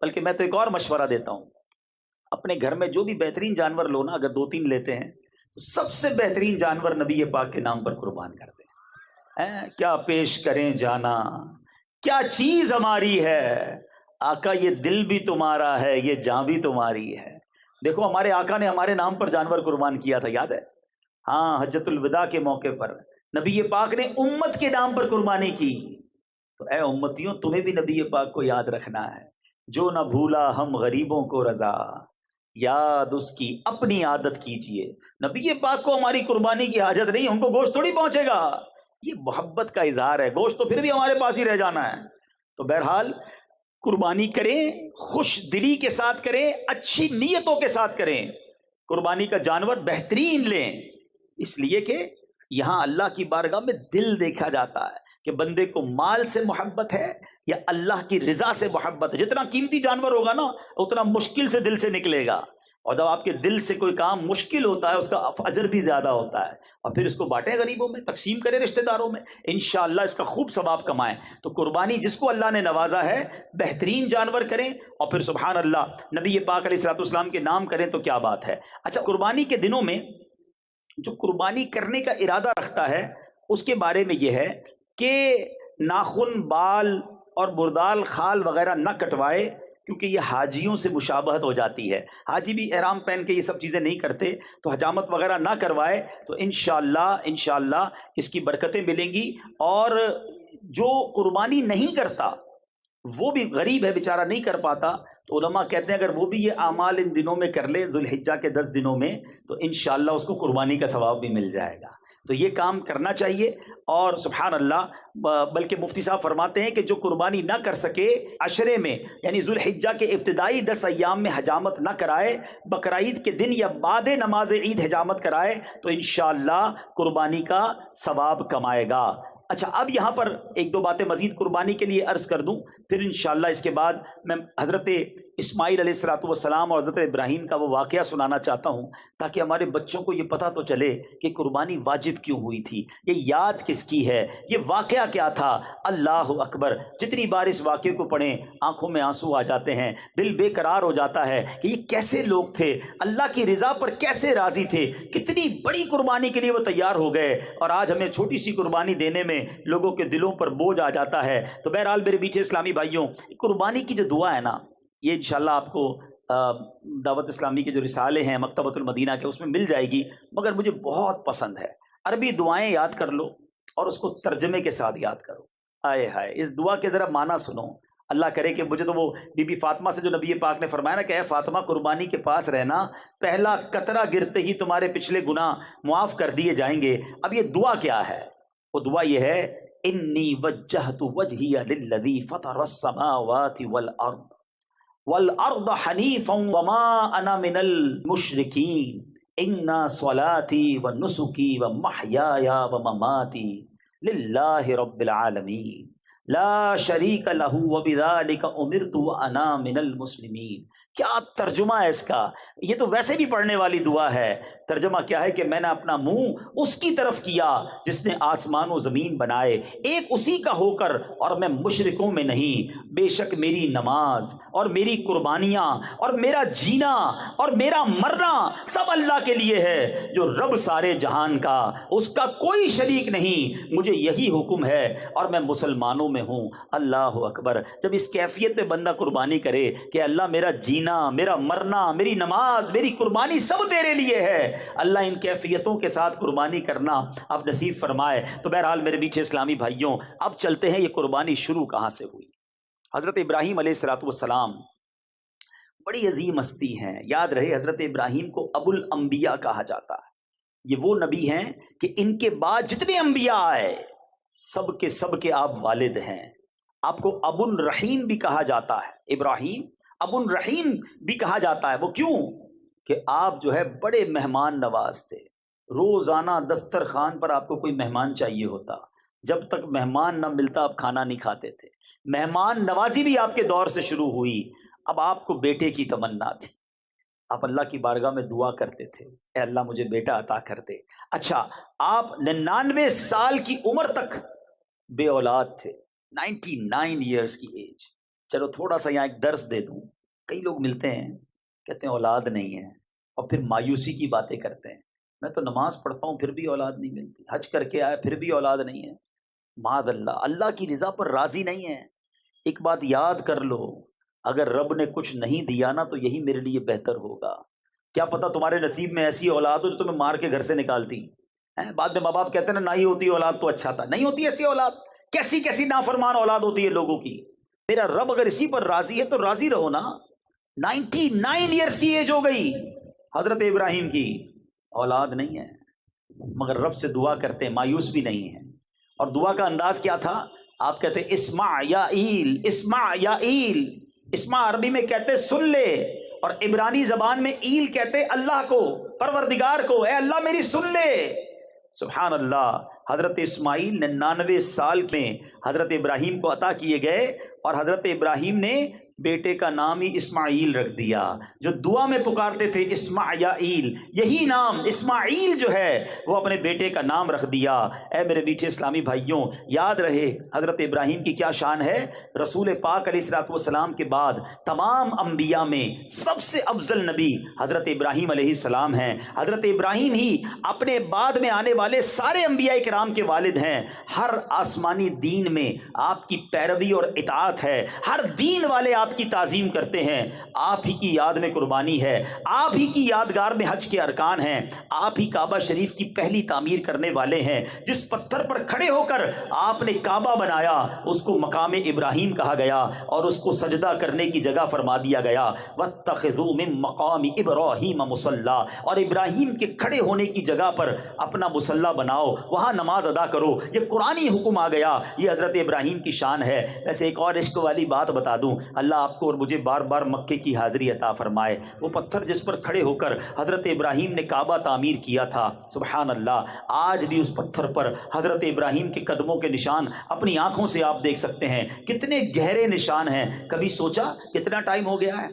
بلکہ میں تو ایک اور مشورہ دیتا ہوں، اپنے گھر میں جو بھی بہترین جانور لو نا، اگر 2-3 لیتے ہیں تو سب سے بہترین جانور نبی پاک کے نام پر قربان کر دیں. کیا پیش کریں جانا، کیا چیز ہماری ہے آقا، یہ دل بھی تمہارا ہے، یہ جان بھی تمہاری ہے. دیکھو ہمارے آقا نے ہمارے نام پر جانور قربان کیا تھا، یاد ہے؟ ہاں حجۃ الوداع کے موقع پر نبی پاک نے امت کے نام پر قربانی کی. تو اے امتیوں تمہیں بھی نبی پاک کو یاد رکھنا ہے. جو نہ بھولا ہم غریبوں کو رضا، یاد اس کی اپنی عادت کیجئے۔ نبی پاک کو ہماری قربانی کی حاجت نہیں، ہم کو گوشت تھوڑی پہنچے گا، یہ محبت کا اظہار ہے، گوشت تو پھر بھی ہمارے پاس ہی رہ جانا ہے۔ تو بہرحال قربانی کریں، خوش دلی کے ساتھ کریں، اچھی نیتوں کے ساتھ کریں، قربانی کا جانور بہترین لیں، اس لیے کہ یہاں اللہ کی بارگاہ میں دل دیکھا جاتا ہے کہ بندے کو مال سے محبت ہے یا اللہ کی رضا سے محبت ہے۔ جتنا قیمتی جانور ہوگا نا اتنا مشکل سے دل سے نکلے گا، اور جب آپ کے دل سے کوئی کام مشکل ہوتا ہے اس کا اجر بھی زیادہ ہوتا ہے، اور پھر اس کو بانٹیں غریبوں میں، تقسیم کریں رشتہ داروں میں، انشاءاللہ اس کا خوب ثواب کمائیں۔ تو قربانی جس کو اللہ نے نوازا ہے بہترین جانور کریں، اور پھر سبحان اللہ نبی پاک علیہ الصلوۃ والسلام کے نام کریں تو کیا بات ہے۔ اچھا، قربانی کے دنوں میں جو قربانی کرنے کا ارادہ رکھتا ہے اس کے بارے میں یہ ہے کہ ناخن، بال اور مردال خال وغیرہ نہ کٹوائے، کیونکہ یہ حاجیوں سے مشابہت ہو جاتی ہے، حاجی بھی احرام پہن کے یہ سب چیزیں نہیں کرتے، تو حجامت وغیرہ نہ کروائے تو انشاءاللہ اس کی برکتیں ملیں گی۔ اور جو قربانی نہیں کرتا وہ بھی غریب ہے بیچارہ، نہیں کر پاتا، تو علماء کہتے ہیں اگر وہ بھی یہ اعمال ان دنوں میں کر لے، ذوالحجہ کے 10 دنوں میں، تو انشاءاللہ اس کو قربانی کا ثواب بھی مل جائے گا۔ تو یہ کام کرنا چاہیے۔ اور سبحان اللہ، بلکہ مفتی صاحب فرماتے ہیں کہ جو قربانی نہ کر سکے عشرے میں، یعنی ذوالحجہ کے ابتدائی 10 ایام میں حجامت نہ کرائے، بقرعید کے دن یا بعد نماز عید حجامت کرائے تو انشاءاللہ قربانی کا ثواب کمائے گا۔ اچھا، اب یہاں پر ایک دو باتیں مزید قربانی کے لیے عرض کر دوں، پھر انشاءاللہ اس کے بعد میں حضرت اسماعیل علیہ الصلوۃ والسلام اور حضرت ابراہیم کا وہ واقعہ سنانا چاہتا ہوں، تاکہ ہمارے بچوں کو یہ پتہ تو چلے کہ قربانی واجب کیوں ہوئی تھی، یہ یاد کس کی ہے، یہ واقعہ کیا تھا۔ اللہ اکبر، جتنی بار اس واقعے کو پڑھیں آنکھوں میں آنسو آ جاتے ہیں، دل بے قرار ہو جاتا ہے کہ یہ کیسے لوگ تھے، اللہ کی رضا پر کیسے راضی تھے، کتنی بڑی قربانی کے لیے وہ تیار ہو گئے، اور آج ہمیں چھوٹی سی قربانی دینے میں لوگوں کے دلوں پر بوجھ آ جاتا ہے۔ تو بہرحال میرے پیچھے اسلامی بھائیوں، قربانی کی جو دعا ہے نا، یہ انشاءاللہ آپ کو دعوت اسلامی کے جو رسالے ہیں مکتبۃ المدینہ کے، اس میں مل جائے گی، مگر مجھے بہت پسند ہے۔ عربی دعائیں یاد کر لو اور اس کو ترجمے کے ساتھ یاد کرو۔ آئے ہائے، اس دعا کے ذرا معنی سنو۔ اللہ کرے کہ مجھے تو وہ بی بی فاطمہ سے جو نبی پاک نے فرمایا نا کہ اے فاطمہ قربانی کے پاس رہنا، پہلا قطرہ گرتے ہی تمہارے پچھلے گناہ معاف کر دیے جائیں گے۔ اب یہ دعا کیا ہے؟ وہ دعا یہ ہے، انی وجہت وجہی للذی فطر السماوات والارض حنیفا وما انا من المشرکین ان صلاتی ونسکی ومحیای ومماتی للہ رب العالمین لا شریک لہ وبذالک امرت وانا من المسلمین۔ کیا ترجمہ ہے اس کا؟ یہ تو ویسے بھی پڑھنے والی دعا ہے۔ ترجمہ کیا ہے کہ میں نے اپنا منہ اس کی طرف کیا جس نے آسمان و زمین بنائے، ایک اسی کا ہو کر، اور میں مشرکوں میں نہیں۔ بے شک میری نماز اور میری قربانیاں اور میرا جینا اور میرا مرنا سب اللہ کے لیے ہے جو رب سارے جہان کا، اس کا کوئی شریک نہیں۔ مجھے یہی حکم ہے اور میں مسلمانوں میں ہوں۔ اللہ اکبر۔ جب اس کیفیت میں بندہ قربانی کرے کہ اللہ میرا جینا، میرا مرنا، میری نماز، میری قربانی سب تیرے لیے ہے، اللہ ان کیفیتوں کے ساتھ قربانی کرنا اب نصیب فرمائے۔ تو بہرحال میرے میٹھے اسلامی بھائیوں، اب چلتے ہیں یہ قربانی شروع کہاں سے ہوئی۔ حضرت ابراہیم علیہ الصلوۃ والسلام بڑی عظیم ہستی ہیں، یاد رہے حضرت ابراہیم کو ابو الانبیاء کہا جاتا ہے۔ یہ وہ نبی ہیں کہ ان کے بعد جتنے انبیاء آئے سب کے آپ والد ہیں۔ آپ کو ابو الرحیم بھی کہا جاتا ہے، ابراہیم ابو الرحیم بھی کہا جاتا ہے۔ وہ کیوں؟ کہ آپ جو ہے بڑے مہمان نواز تھے، روزانہ دسترخوان پر آپ کو کوئی مہمان چاہیے ہوتا، جب تک مہمان نہ ملتا آپ کھانا نہیں کھاتے تھے۔ مہمان نوازی بھی آپ کے دور سے شروع ہوئی۔ اب آپ کو بیٹے کی تمنا تھی، آپ اللہ کی بارگاہ میں دعا کرتے تھے، اے اللہ مجھے بیٹا عطا کر دے۔ اچھا، آپ 99 سال کی عمر تک بے اولاد تھے، 99 ایئرس کی ایج۔ چلو تھوڑا سا یہاں ایک درس دے دوں، کئی لوگ ملتے ہیں کہتے ہیں اولاد نہیں ہے، اور پھر مایوسی کی باتیں کرتے ہیں، میں تو نماز پڑھتا ہوں پھر بھی اولاد نہیں ملتی، حج کر کے آیا پھر بھی اولاد نہیں ہے۔ معاذ اللہ، اللہ کی رضا پر راضی نہیں ہے۔ ایک بات یاد کر لو، اگر رب نے کچھ نہیں دیا نا تو یہی میرے لیے بہتر ہوگا۔ کیا پتہ تمہارے نصیب میں ایسی اولاد ہو جو تمہیں مار کے گھر سے نکالتی ہیں۔ بعد میں ماں باپ کہتے ہیں نا، نہ ہی ہوتی اولاد تو اچھا تھا۔ نہیں ہوتی ایسی اولاد، کیسی کیسی نافرمان اولاد ہوتی ہے لوگوں کی۔ میرا رب اگر اسی پر راضی ہے تو راضی رہو نا. 99 ایئرس کی ایج ہو گئی حضرت ابراہیم کی, اولاد نہیں ہے, مگر رب سے دعا کرتے ہیں, مایوس بھی نہیں ہے. اور دعا کا انداز کیا تھا؟ آپ کہتے ہیں اسمع یا ایل, اسمع یا ایل. اسمع عربی میں کہتے سن لے, اور عبرانی زبان میں ایل کہتے اللہ کو, پروردگار کو, اے اللہ میری سن لے. سبحان اللہ. حضرت اسماعیل 99 سال میں حضرت ابراہیم کو عطا کیے گئے, اور حضرت ابراہیم نے بیٹے کا نام ہی اسماعیل رکھ دیا. جو دعا میں پکارتے تھے اسمع یا ایل, یہی نام اسماعیل جو ہے وہ اپنے بیٹے کا نام رکھ دیا. اے میرے میٹھے اسلامی بھائیوں, یاد رہے حضرت ابراہیم کی کیا شان ہے. رسول پاک علیہ الصلوۃ والسلام کے بعد تمام انبیاء میں سب سے افضل نبی حضرت ابراہیم علیہ السلام ہیں. حضرت ابراہیم ہی اپنے بعد میں آنے والے سارے انبیاء کرام کے والد ہیں. ہر آسمانی دین میں آپ کی پیروی اور اطاعت ہے, ہر دین والے آپ کی تعظیم کرتے ہیں. آپ ہی کی یاد میں قربانی ہے, آپ ہی کی یادگار میں حج کے ارکان ہیں, آپ ہی کعبہ شریف کی پہلی تعمیر کرنے والے ہیں. جس پتھر پر کھڑے ہو کر آپ نے کعبہ بنایا اس کو مقام ابراہیم کہا گیا, اور اس کو سجدہ کرنے کی جگہ فرما دیا گیا. واتخذوا من مقام ابراہیم مصلی, اور ابراہیم کے کھڑے ہونے کی جگہ پر اپنا مصلی بناؤ, وہاں نماز ادا کرو. یہ قرآنی حکم آ گیا, یہ حضرت ابراہیم کی شان ہے. ویسے ایک اور عشق والی بات بتا دوں, اللہ آپ کو اور مجھے بار بار مکے کی حاضری عطا فرمائے. وہ پتھر جس پر کھڑے ہو کر حضرت ابراہیم نے کعبہ تعمیر کیا تھا, سبحان اللہ, آج بھی اس پتھر پر حضرت ابراہیم کے قدموں کے نشان اپنی آنکھوں سے آپ دیکھ سکتے ہیں. کتنے گہرے نشان ہیں. کبھی سوچا کتنا ٹائم ہو گیا ہے؟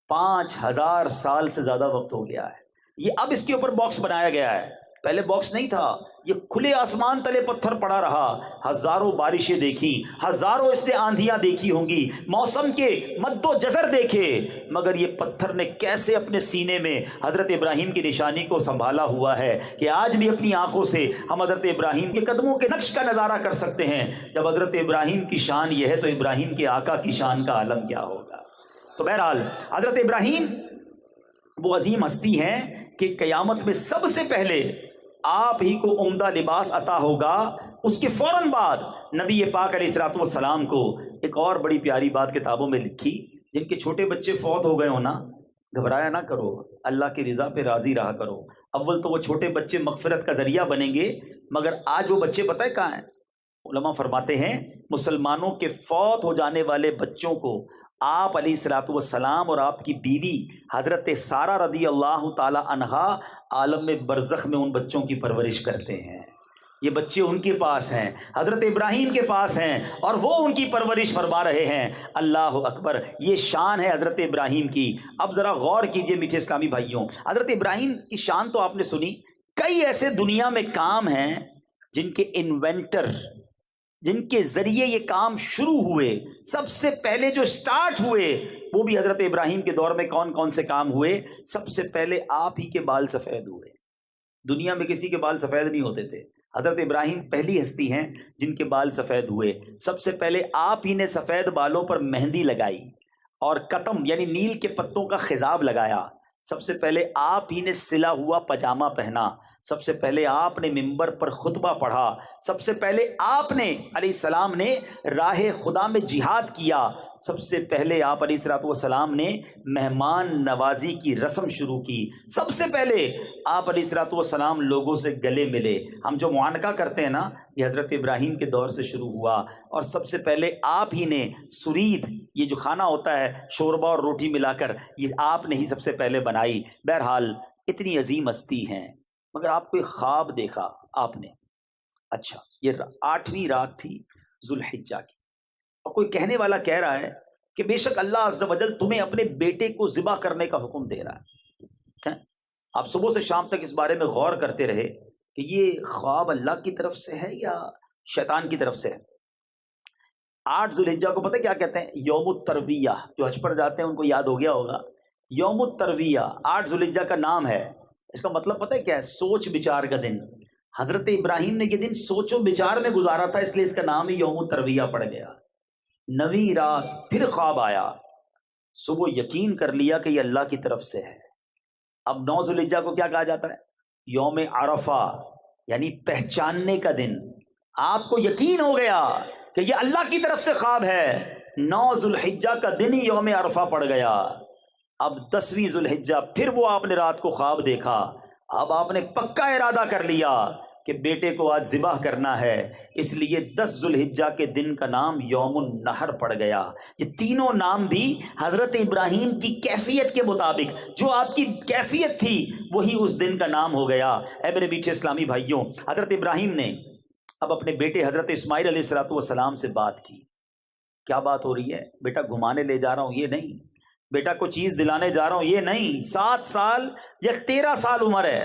5000 سال سے زیادہ وقت ہو گیا ہے. یہ اب اس کے اوپر باکس بنایا گیا ہے, پہلے باکس نہیں تھا. یہ کھلے آسمان تلے پتھر پڑا رہا, ہزاروں بارشیں دیکھی, ہزاروں اس نے آندھیاں دیکھی ہوں گی, موسم کے مد و جزر دیکھے, مگر یہ پتھر نے کیسے اپنے سینے میں حضرت ابراہیم کی نشانی کو سنبھالا ہوا ہے کہ آج بھی اپنی آنکھوں سے ہم حضرت ابراہیم کے قدموں کے نقش کا نظارہ کر سکتے ہیں. جب حضرت ابراہیم کی شان یہ ہے تو ابراہیم کے آقا کی شان کا عالم کیا ہوگا. تو بہرحال حضرت ابراہیم وہ عظیم ہستی ہیں کہ قیامت میں سب سے پہلے آپ ہی کو عمدہ لباس عطا ہوگا. اس کے فوراً بعد نبی پاک علیہ الصلوۃ والسلام کو ایک اور بڑی پیاری بات کتابوں میں لکھی. جن کے چھوٹے بچے فوت ہو گئے ہو نا, گھبرایا نہ کرو, اللہ کی رضا پہ راضی رہا کرو. اول تو وہ چھوٹے بچے مغفرت کا ذریعہ بنیں گے, مگر آج وہ بچے پتہ ہے کہاں ہیں؟ علماء فرماتے ہیں مسلمانوں کے فوت ہو جانے والے بچوں کو آپ علیہ الصلوۃ والسلام اور آپ کی بیوی حضرت سارہ رضی اللہ تعالی عنہا عالم برزخ میں ان بچوں کی پرورش کرتے ہیں. یہ بچے ان کے پاس ہیں, حضرت ابراہیم کے پاس ہیں, اور وہ ان کی پرورش فرما رہے ہیں. اللہ اکبر, یہ شان ہے حضرت ابراہیم کی. اب ذرا غور کیجئے میٹھے اسلامی بھائیوں, حضرت ابراہیم کی شان تو آپ نے سنی. کئی ایسے دنیا میں کام ہیں جن کے انوینٹر, جن کے ذریعے یہ کام شروع ہوئے, سب سے پہلے جو سٹارٹ ہوئے وہ بھی حضرت ابراہیم کے دور میں کون کون سے کام ہوئے؟ سب سے پہلے آپ ہی کے بال سفید ہوئے. دنیا میں کسی کے بال سفید نہیں ہوتے تھے, حضرت ابراہیم پہلی ہستی ہیں جن کے بال سفید ہوئے. سب سے پہلے آپ ہی نے سفید بالوں پر مہندی لگائی اور قطم یعنی نیل کے پتوں کا خضاب لگایا. سب سے پہلے آپ ہی نے سلا ہوا پاجامہ پہنا. سب سے پہلے آپ نے منبر پر خطبہ پڑھا. سب سے پہلے آپ نے علیہ السلام نے راہ خدا میں جہاد کیا. سب سے پہلے آپ علیہ الصلوۃ والسلام نے مہمان نوازی کی رسم شروع کی. سب سے پہلے آپ علیہ الصلوۃ والسلام لوگوں سے گلے ملے. ہم جو معانقہ کرتے ہیں نا, یہ حضرت ابراہیم کے دور سے شروع ہوا. اور سب سے پہلے آپ ہی نے سرید, یہ جو کھانا ہوتا ہے شوربہ اور روٹی ملا کر, یہ آپ نے ہی سب سے پہلے بنائی. بہرحال اتنی عظیم ہستی ہیں, مگر آپ کو ایک خواب دیکھا آپ نے. اچھا, یہ 8ویں رات تھی ذوالحجہ کی, اور کوئی کہنے والا کہہ رہا ہے کہ بے شک اللہ عز و جل تمہیں اپنے بیٹے کو ذبح کرنے کا حکم دے رہا ہے. آپ صبح سے شام تک اس بارے میں غور کرتے رہے کہ یہ خواب اللہ کی طرف سے ہے یا شیطان کی طرف سے ہے. 8 ذوالحجہ کو پتہ کیا کہتے ہیں؟ یوم الترویہ. جو حج پر جاتے ہیں ان کو یاد ہو گیا ہوگا, یوم الترویہ 8 ذوالحجہ کا نام ہے. اس کا مطلب پتہ ہے کیا ہے؟ سوچ بچار کا دن. حضرت ابراہیم نے یہ دن سوچ و بچار میں گزارا تھا, اس لیے اس کا نام ہی یوم الترویہ پڑ گیا. 9ویں رات پھر خواب آیا. صبح یقین کر لیا کہ یہ اللہ کی طرف سے ہے. اب 9 ذوالحجہ کو کیا کہا جاتا ہے؟ یوم عرفہ, یعنی پہچاننے کا دن. آپ کو یقین ہو گیا کہ یہ اللہ کی طرف سے خواب ہے. 9 ذوالحجہ کا دن ہی یوم عرفہ پڑ گیا. اب 10ویں ذوالحجہ پھر وہ آپ نے رات کو خواب دیکھا. اب آپ نے پکا ارادہ کر لیا کہ بیٹے کو آج ذبح کرنا ہے، اس لیے 10 ذوالحجہ کے دن کا نام یوم النحر پڑ گیا. یہ تینوں نام بھی حضرت ابراہیم کی کیفیت کے مطابق، جو آپ کی کیفیت تھی وہی اس دن کا نام ہو گیا. اے میرے میٹھے اسلامی بھائیوں، حضرت ابراہیم نے اب اپنے بیٹے حضرت اسماعیل علیہ السلام سے بات کی. کیا بات ہو رہی ہے؟ بیٹا گھمانے لے جا رہا ہوں یہ نہیں، بیٹا کو چیز دلانے جا رہا ہوں یہ نہیں. 7 سال یا 13 سال عمر ہے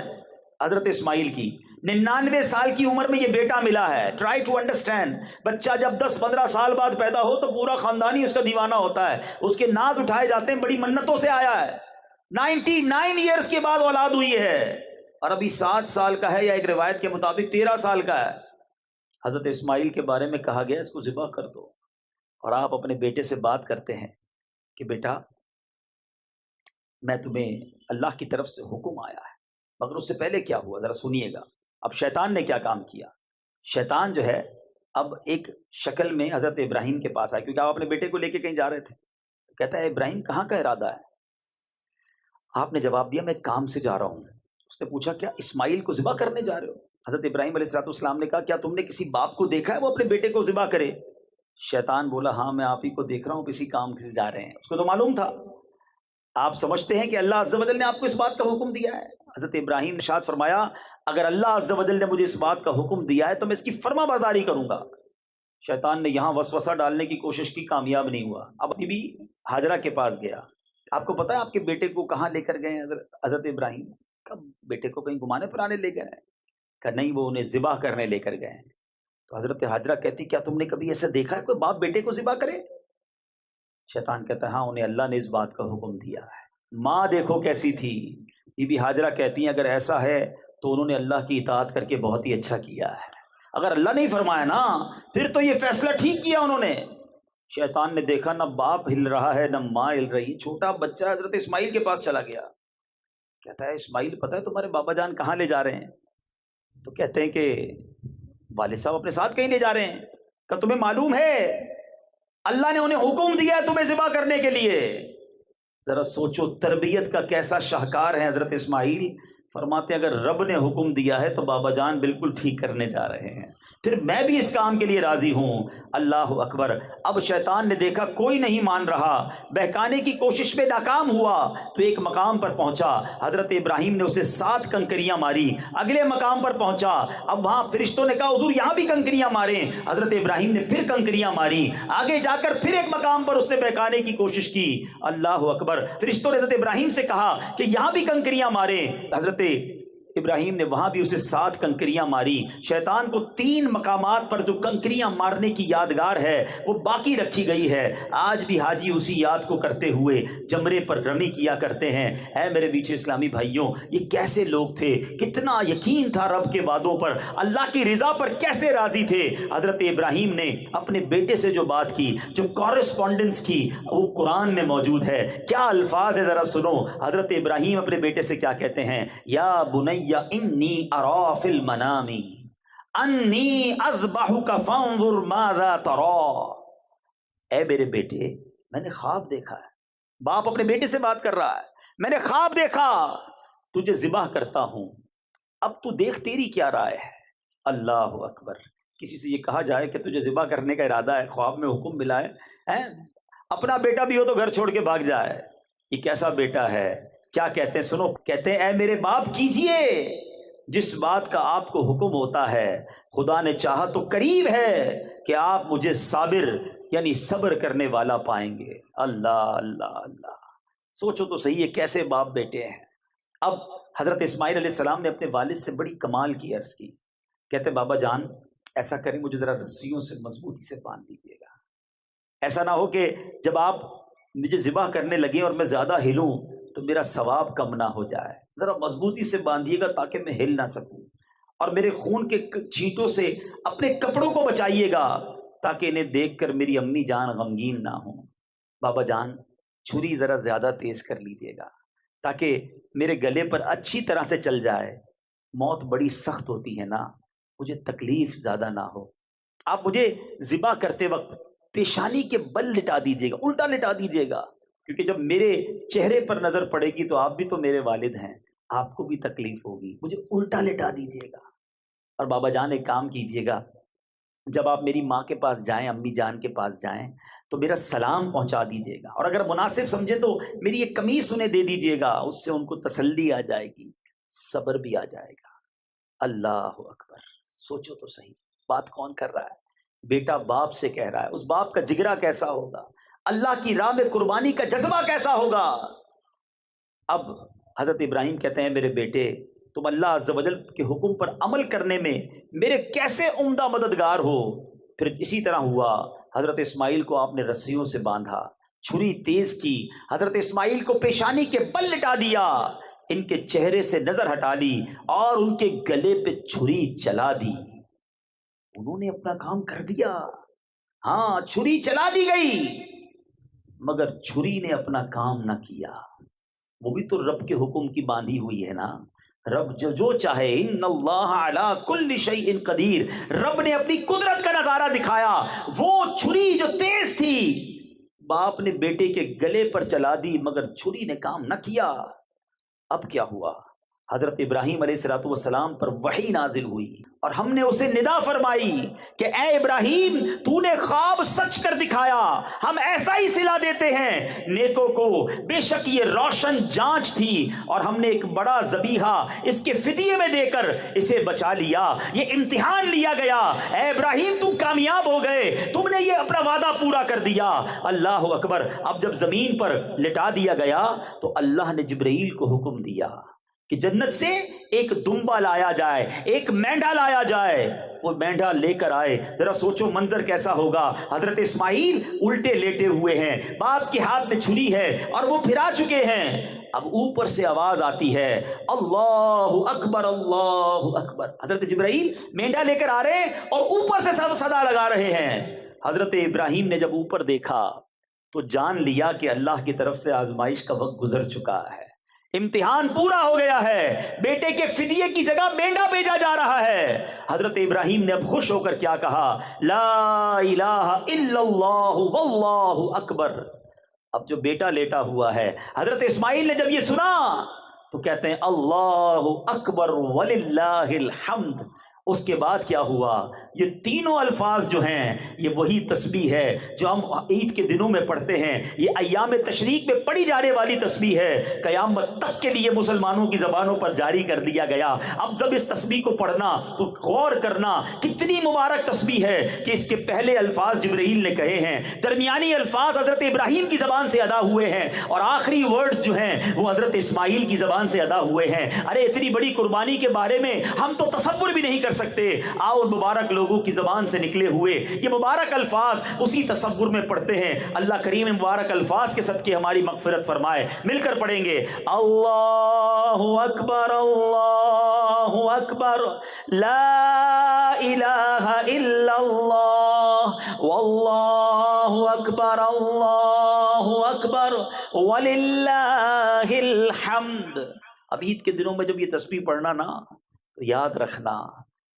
حضرت اسماعیل کی، 99 سال کی عمر میں یہ بیٹا ملا ہے. Try to understand. بچہ جب 10-15 سال بعد پیدا ہو تو پورا خاندان ہی اس کا دیوانہ ہوتا ہے، اس کے ناز اٹھائے جاتے ہیں، بڑی منتوں سے آیا ہے. 99 ایئرز کے بعد اولاد ہوئی ہے اور ابھی 7 سال کا ہے، یا ایک روایت کے مطابق 13 سال کا ہے. حضرت اسماعیل کے بارے میں کہا گیا اس کو ذبح کر دو، اور آپ اپنے بیٹے سے بات کرتے ہیں کہ بیٹا میں تمہیں اللہ کی طرف سے حکم آیا ہے. مگر اس سے پہلے کیا ہوا ذرا سنیے گا. اب شیطان نے کیا کام کیا؟ شیطان جو ہے اب ایک شکل میں حضرت ابراہیم کے پاس آیا، کیونکہ آپ اپنے بیٹے کو لے کے کہیں جا رہے تھے. کہتا ہے ابراہیم کہاں کا ارادہ ہے؟ آپ نے جواب دیا میں کام سے جا رہا ہوں. اس نے پوچھا کیا اسماعیل کو ذبح کرنے جا رہے ہو؟ حضرت ابراہیم علیہ السلام نے کہا کیا تم نے کسی باپ کو دیکھا ہے وہ اپنے بیٹے کو ذبح کرے؟ شیطان بولا ہاں میں آپ ہی کو دیکھ رہا ہوں، کسی کام سے جا رہے ہیں. اس کو تو معلوم تھا. آپ سمجھتے ہیں کہ اللہ عز و جل نے آپ کو اس بات کا حکم دیا ہے؟ حضرت ابراہیم نے ارشاد فرمایا اگر اللہ عز و جل نے مجھے اس بات کا حکم دیا ہے تو میں اس کی فرما برداری کروں گا. شیطان نے یہاں وسوسہ ڈالنے کی کوشش کی، کامیاب نہیں ہوا. اب بی بی ہاجرہ کے پاس گیا. آپ کو پتا ہے آپ کے بیٹے کو کہاں لے کر گئے حضرت ابراہیم؟ کب بیٹے کو کہیں گھمانے پھرانے لے گئے؟ کہ نہیں، وہ انہیں ذبح کرنے لے کر گئے. تو حضرت ہاجرہ کہتی کیا تم نے کبھی ایسا دیکھا ہے کوئی باپ بیٹے کو ذبح کرے؟ شیطان کہتا ہے ہاں انہیں اللہ نے اس بات کا حکم دیا ہے. ماں دیکھو کیسی تھی. بی بی ہاجرہ کہتی ہیں اگر ایسا ہے تو انہوں نے اللہ کی اطاعت کر کے بہت ہی اچھا کیا ہے. اگر اللہ نہیں فرمایا نا پھر تو یہ فیصلہ ٹھیک کیا انہوں نے. شیطان نے دیکھا نہ باپ ہل رہا ہے نہ ماں ہل رہی، چھوٹا بچہ حضرت اسماعیل کے پاس چلا گیا. کہتا ہے اسماعیل پتہ ہے تمہارے بابا جان کہاں لے جا رہے ہیں؟ تو کہتے ہیں کہ والد صاحب اپنے ساتھ کہیں لے جا رہے ہیں. کہ تمہیں معلوم ہے اللہ نے انہیں حکم دیا ہے تمہیں ذبح کرنے کے لیے. ذرا سوچو تربیت کا کیسا شاہکار ہے حضرت اسماعیل. فرماتے ہیں اگر رب نے حکم دیا ہے تو بابا جان بالکل ٹھیک کرنے جا رہے ہیں، پھر میں بھی اس کام کے لیے راضی ہوں. اللہ اکبر. اب شیطان نے دیکھا کوئی نہیں مان رہا، بہکانے کی کوشش میں ناکام ہوا تو ایک مقام پر پہنچا. حضرت ابراہیم نے اسے 7 کنکریاں ماری. اگلے مقام پر پہنچا، اب وہاں فرشتوں نے کہا حضور یہاں بھی کنکریاں ماریں. حضرت ابراہیم نے پھر کنکریاں ماری. آگے جا کر پھر ایک مقام پر اس نے بہکانے کی کوشش کی. اللہ اکبر. فرشتوں نے حضرت ابراہیم سے کہا کہ یہاں بھی کنکریاں ماریں. حضرت ابراہیم نے وہاں بھی اسے 7 کنکریاں ماری. شیطان کو 3 مقامات پر جو کنکریاں مارنے کی یادگار ہے وہ باقی رکھی گئی ہے. آج بھی حاجی اسی یاد کو کرتے ہوئے جمرے پر رمی کیا کرتے ہیں. اے میرے بیچے اسلامی بھائیوں، یہ کیسے لوگ تھے، کتنا یقین تھا رب کے وعدوں پر، اللہ کی رضا پر کیسے راضی تھے. حضرت ابراہیم نے اپنے بیٹے سے جو بات کی، جو کورسپونڈنس کی، وہ قرآن میں موجود ہے. کیا الفاظ ہے ذرا سنو. حضرت ابراہیم اپنے بیٹے سے کیا کہتے ہیں؟ یا بنی انی ارا فی المنام انی اذبحک فانظر ماذا ترى. اے میرے بیٹے میں نے خواب دیکھا ہے. باپ اپنے بیٹے سے بات کر رہا ہے. میں نے خواب دیکھا تجھے ذبح کرتا ہوں، اب تو دیکھ تیری کیا رائے ہے. اللہ اکبر. کسی سے یہ کہا جائے کہ تجھے ذبح کرنے کا ارادہ ہے، خواب میں حکم ملا ہے، اپنا بیٹا بھی ہو تو گھر چھوڑ کے بھاگ جائے. یہ کیسا بیٹا ہے. کیا کہتے ہیں سنو. کہتے ہیں اے میرے باپ کیجئے جس بات کا آپ کو حکم ہوتا ہے، خدا نے چاہا تو قریب ہے کہ آپ مجھے صابر یعنی صبر کرنے والا پائیں گے. اللہ اللہ اللہ. سوچو تو صحیح ہے کیسے باپ بیٹے ہیں. اب حضرت اسماعیل علیہ السلام نے اپنے والد سے بڑی کمال کی عرض کی. کہتے بابا جان ایسا کریں مجھے ذرا رسیوں سے مضبوطی سے باندھ دیجیے گا. ایسا نہ ہو کہ جب آپ مجھے ذبح کرنے لگیں اور میں زیادہ ہلوں تو میرا ثواب کم نہ ہو جائے. ذرا مضبوطی سے باندھیے گا تاکہ میں ہل نہ سکوں، اور میرے خون کے چھینٹوں سے اپنے کپڑوں کو بچائیے گا تاکہ انہیں دیکھ کر میری امی جان غمگین نہ ہوں. بابا جان چھری ذرا زیادہ تیز کر لیجیے گا تاکہ میرے گلے پر اچھی طرح سے چل جائے. موت بڑی سخت ہوتی ہے نا، مجھے تکلیف زیادہ نہ ہو. آپ مجھے ذبح کرتے وقت پیشانی کے بل لٹا دیجیے گا، الٹا لٹا دیجیے گا، کیونکہ جب میرے چہرے پر نظر پڑے گی تو آپ بھی تو میرے والد ہیں، آپ کو بھی تکلیف ہوگی، مجھے الٹا لٹا دیجیے گا۔ اور بابا جان ایک کام کیجیے گا، جب آپ میری ماں کے پاس جائیں، امی جان کے پاس جائیں، تو میرا سلام پہنچا دیجیے گا، اور اگر مناسب سمجھے تو میری ایک قمیص انہیں دے دیجیے گا، اس سے ان کو تسلی آ جائے گی، صبر بھی آ جائے گا۔ اللہ اکبر، سوچو تو صحیح، بات کون کر رہا ہے؟ بیٹا باپ سے کہہ رہا ہے، اس باپ کا جگرا کیسا ہوگا، اللہ کی راہ میں قربانی کا جذبہ کیسا ہوگا۔ اب حضرت ابراہیم کہتے ہیں میرے بیٹے تم اللہ عز و جل کے حکم پر عمل کرنے میں میرے کیسے عمدہ مددگار ہو۔ پھر اسی طرح ہوا، حضرت اسماعیل کو آپ نے رسیوں سے باندھا، چھری تیز کی، حضرت اسماعیل کو پیشانی کے بل لٹا دیا، ان کے چہرے سے نظر ہٹا لی اور ان کے گلے پہ چھری چلا دی۔ انہوں نے اپنا کام کر دیا، ہاں چھری چلا دی گئی، مگر چھری نے اپنا کام نہ کیا۔ وہ بھی تو رب کے حکم کی باندھی ہوئی ہے نا، رب جو چاہے، ان اللہ علی کل شیء قدیر، رب نے اپنی قدرت کا نظارہ دکھایا۔ وہ چھری جو تیز تھی باپ نے بیٹے کے گلے پر چلا دی، مگر چھری نے کام نہ کیا۔ اب کیا ہوا؟ حضرت ابراہیم علیہ السلام پر وحی نازل ہوئی اور ہم نے اسے ندا فرمائی کہ اے ابراہیم تو نے خواب سچ کر دکھایا، ہم ایسا ہی صلہ دیتے ہیں نیکوں کو، بے شک یہ روشن جانچ تھی اور ہم نے ایک بڑا ذبیحہ اس کے فدیے میں دے کر اسے بچا لیا، یہ امتحان لیا گیا۔ اے ابراہیم تم کامیاب ہو گئے، تم نے یہ اپنا وعدہ پورا کر دیا۔ اللہ اکبر۔ اب جب زمین پر لٹا دیا گیا تو اللہ نے جبرائیل کو حکم دیا کہ جنت سے ایک دمبا لایا جائے، ایک مینڈا لایا جائے۔ وہ مینڈا لے کر آئے، ذرا سوچو منظر کیسا ہوگا۔ حضرت اسماعیل الٹے لیٹے ہوئے ہیں، باپ کے ہاتھ میں چھری ہے اور وہ پھرا چکے ہیں۔ اب اوپر سے آواز آتی ہے اللہ اکبر اللہ اکبر۔ حضرت جبرائیل مینڈا لے کر آ رہے ہیں اور اوپر سے صدا لگا رہے ہیں۔ حضرت ابراہیم نے جب اوپر دیکھا تو جان لیا کہ اللہ کی طرف سے آزمائش کا وقت گزر چکا ہے، امتحان پورا ہو گیا ہے، بیٹے کے فدیے کی جگہ مینڈا بھیجا جا رہا ہے۔ حضرت ابراہیم نے اب خوش ہو کر کیا کہا؟ لا الہ الا اللہ واللہ اکبر۔ اب جو بیٹا لیٹا ہوا ہے، حضرت اسماعیل نے جب یہ سنا تو کہتے ہیں اللہ اکبر وللہ الحمد۔ اس کے بعد کیا ہوا؟ یہ تینوں الفاظ جو ہیں یہ وہی تسبیح ہے جو ہم عید کے دنوں میں پڑھتے ہیں، یہ ایام تشریق میں پڑھی جانے والی تسبیح ہے، قیامت تک کے لیے مسلمانوں کی زبانوں پر جاری کر دیا گیا۔ اب جب اس تسبیح کو پڑھنا تو غور کرنا کتنی مبارک تسبیح ہے کہ اس کے پہلے الفاظ جبرائیل نے کہے ہیں، درمیانی الفاظ حضرت ابراہیم کی زبان سے ادا ہوئے ہیں اور آخری ورڈز جو ہیں وہ حضرت اسماعیل کی زبان سے ادا ہوئے ہیں۔ ارے اتنی بڑی قربانی کے بارے میں ہم تو تصور بھی نہیں کر سکتے، آؤ مبارک لوگوں کی زبان سے نکلے ہوئے یہ مبارک الفاظ اسی تصور میں پڑھتے ہیں۔ اللہ کریم مبارک الفاظ کے صدقے ہماری مغفرت فرمائے۔ مل کر پڑھیں گے اللہ اکبر اللہ اکبر لا الہ الا اللہ واللہ اکبر اللہ اکبر وللہ الحمد۔ اب عید کے دنوں میں جب یہ تسبیح پڑھنا نا تو یاد رکھنا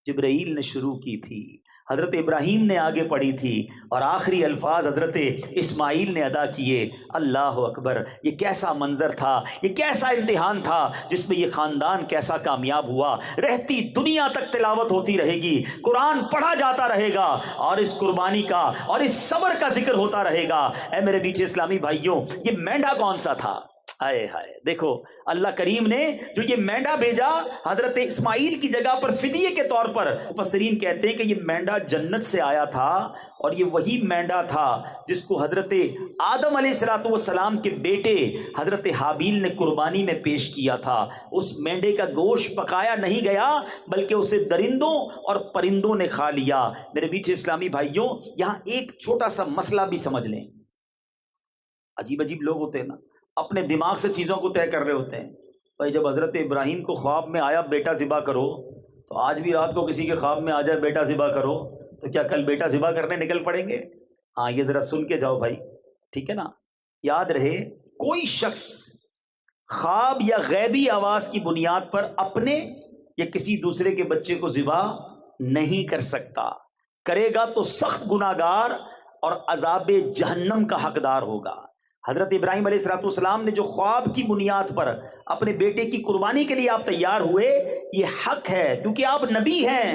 جبرائیل نے شروع کی تھی، حضرت ابراہیم نے آگے پڑھی تھی اور آخری الفاظ حضرت اسماعیل نے ادا کیے۔ اللہ اکبر۔ یہ کیسا منظر تھا، یہ کیسا امتحان تھا جس میں یہ خاندان کیسا کامیاب ہوا۔ رہتی دنیا تک تلاوت ہوتی رہے گی، قرآن پڑھا جاتا رہے گا اور اس قربانی کا اور اس صبر کا ذکر ہوتا رہے گا۔ اے میرے میٹھے اسلامی بھائیوں، یہ مینڈا کون سا تھا؟ ہائے ہائے، دیکھو اللہ کریم نے جو یہ مینڈا بھیجا حضرت اسماعیل کی جگہ پر فدیے کے طور پر، مفسرین کہتے ہیں کہ یہ مینڈا جنت سے آیا تھا اور یہ وہی مینڈا تھا جس کو حضرت آدم علیہ السلام کے بیٹے حضرت حابیل نے قربانی میں پیش کیا تھا۔ اس مینڈے کا گوشت پکایا نہیں گیا بلکہ اسے درندوں اور پرندوں نے کھا لیا۔ میرے میٹھے اسلامی بھائیوں، یہاں ایک چھوٹا سا مسئلہ بھی سمجھ لیں۔ عجیب عجیب لوگ ہوتے ہیں نا، اپنے دماغ سے چیزوں کو طے کر رہے ہوتے ہیں۔ بھائی جب حضرت ابراہیم کو خواب میں آیا بیٹا ذبح کرو، تو آج بھی رات کو کسی کے خواب میں آ جائے بیٹا ذبح کرو تو کیا کل بیٹا ذبح کرنے نکل پڑیں گے؟ ہاں یہ ذرا سن کے جاؤ بھائی، ٹھیک ہے نا؟ یاد رہے کوئی شخص خواب یا غیبی آواز کی بنیاد پر اپنے یا کسی دوسرے کے بچے کو ذبح نہیں کر سکتا، کرے گا تو سخت گناہگار اور عذاب جہنم کا حقدار ہوگا۔ حضرت ابراہیم علیہ السلام نے جو خواب کی بنیاد پر اپنے بیٹے کی قربانی کے لیے آپ تیار ہوئے، یہ حق ہے کیونکہ آپ نبی ہیں،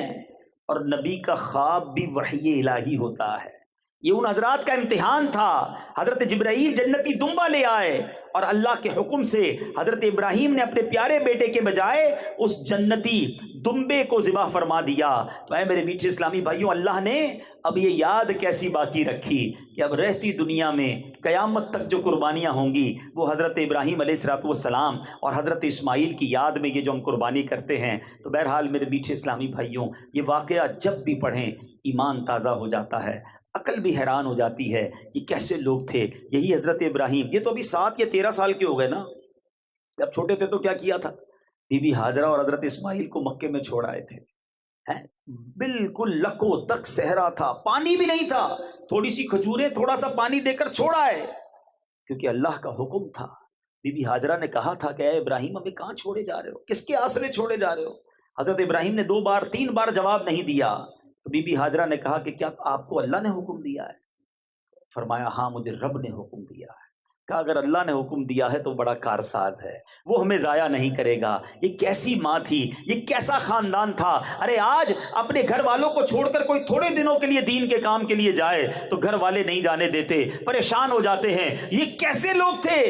اور نبی کا خواب بھی وحی الہی ہوتا ہے۔ یہ ان حضرات کا امتحان تھا۔ حضرت جبرائیل جنتی دمبا لے آئے اور اللہ کے حکم سے حضرت ابراہیم نے اپنے پیارے بیٹے کے بجائے اس جنتی دمبے کو ذبح فرما دیا۔ تو اے میرے میٹھے اسلامی بھائیوں، اللہ نے اب یہ یاد کیسی باقی رکھی کہ اب رہتی دنیا میں قیامت تک جو قربانیاں ہوں گی وہ حضرت ابراہیم علیہ السلام اور حضرت اسماعیل کی یاد میں یہ جو ہم قربانی کرتے ہیں۔ تو بہرحال میرے میٹھے اسلامی بھائیوں، یہ واقعہ جب بھی پڑھیں ایمان تازہ ہو جاتا ہے، عقل بھی حیران ہو جاتی ہے کہ کیسے لوگ تھے۔ یہی حضرت ابراہیم، یہ تو ابھی 7 یا 13 سال کے ہو گئے نا، جب چھوٹے تھے تو کیا کیا تھا؟ بی بی ہاجرہ اور حضرت اسماعیل کو مکے میں چھوڑ آئے تھے، بالکل لکو تک صحرا تھا، پانی بھی نہیں تھا، تھوڑی سی کھجوریں تھوڑا سا پانی دے کر چھوڑا ہے کیونکہ اللہ کا حکم تھا۔ بی بی ہاجرہ نے کہا تھا کہ اے ابراہیم ہمیں کہاں چھوڑے جا رہے ہو، کس کے آسرے چھوڑے جا رہے ہو؟ حضرت ابراہیم نے 2 بار 3 بار جواب نہیں دیا تو بی بی ہاجرہ نے کہا کہ کیا آپ کو اللہ نے حکم دیا ہے؟ فرمایا ہاں مجھے رب نے حکم دیا ہے۔ کہا اگر اللہ نے حکم دیا ہے تو بڑا کارساز ہے، وہ ہمیں ضائع نہیں کرے گا۔ یہ کیسی ماں تھی، یہ کیسا خاندان تھا۔ ارے آج اپنے گھر والوں کو چھوڑ کر کوئی تھوڑے دنوں کے لیے دین کے کام کے لیے جائے تو گھر والے نہیں جانے دیتے، پریشان ہو جاتے ہیں۔ یہ کیسے لوگ تھے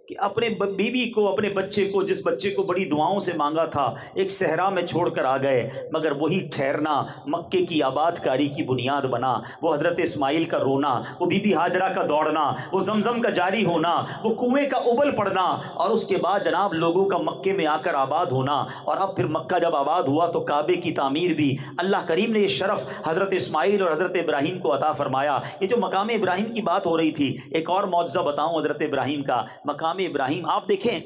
کہ اپنے بیوی کو، اپنے بچے کو، جس بچے کو بڑی دعاؤں سے مانگا تھا، ایک صحرا میں چھوڑ کر آ گئے، مگر وہی ٹھہرنا مکے کی آباد کاری کی بنیاد بنا۔ وہ حضرت اسماعیل کا رونا، وہ بی بی ہاجرہ کا دوڑنا، وہ زمزم کا جاری ہونا، وہ کنویں کا ابل پڑنا، اور اس کے بعد جناب لوگوں کا مکے میں آ کر آباد ہونا۔ اور اب پھر مکہ جب آباد ہوا تو کعبے کی تعمیر بھی اللہ کریم نے یہ شرف حضرت اسماعیل اور حضرت ابراہیم کو عطا فرمایا۔ یہ جو مقام ابراہیم کی بات ہو رہی تھی، ایک اور معجزہ بتاؤں حضرت ابراہیم کا۔ مقام ابراہیم آپ دیکھیں،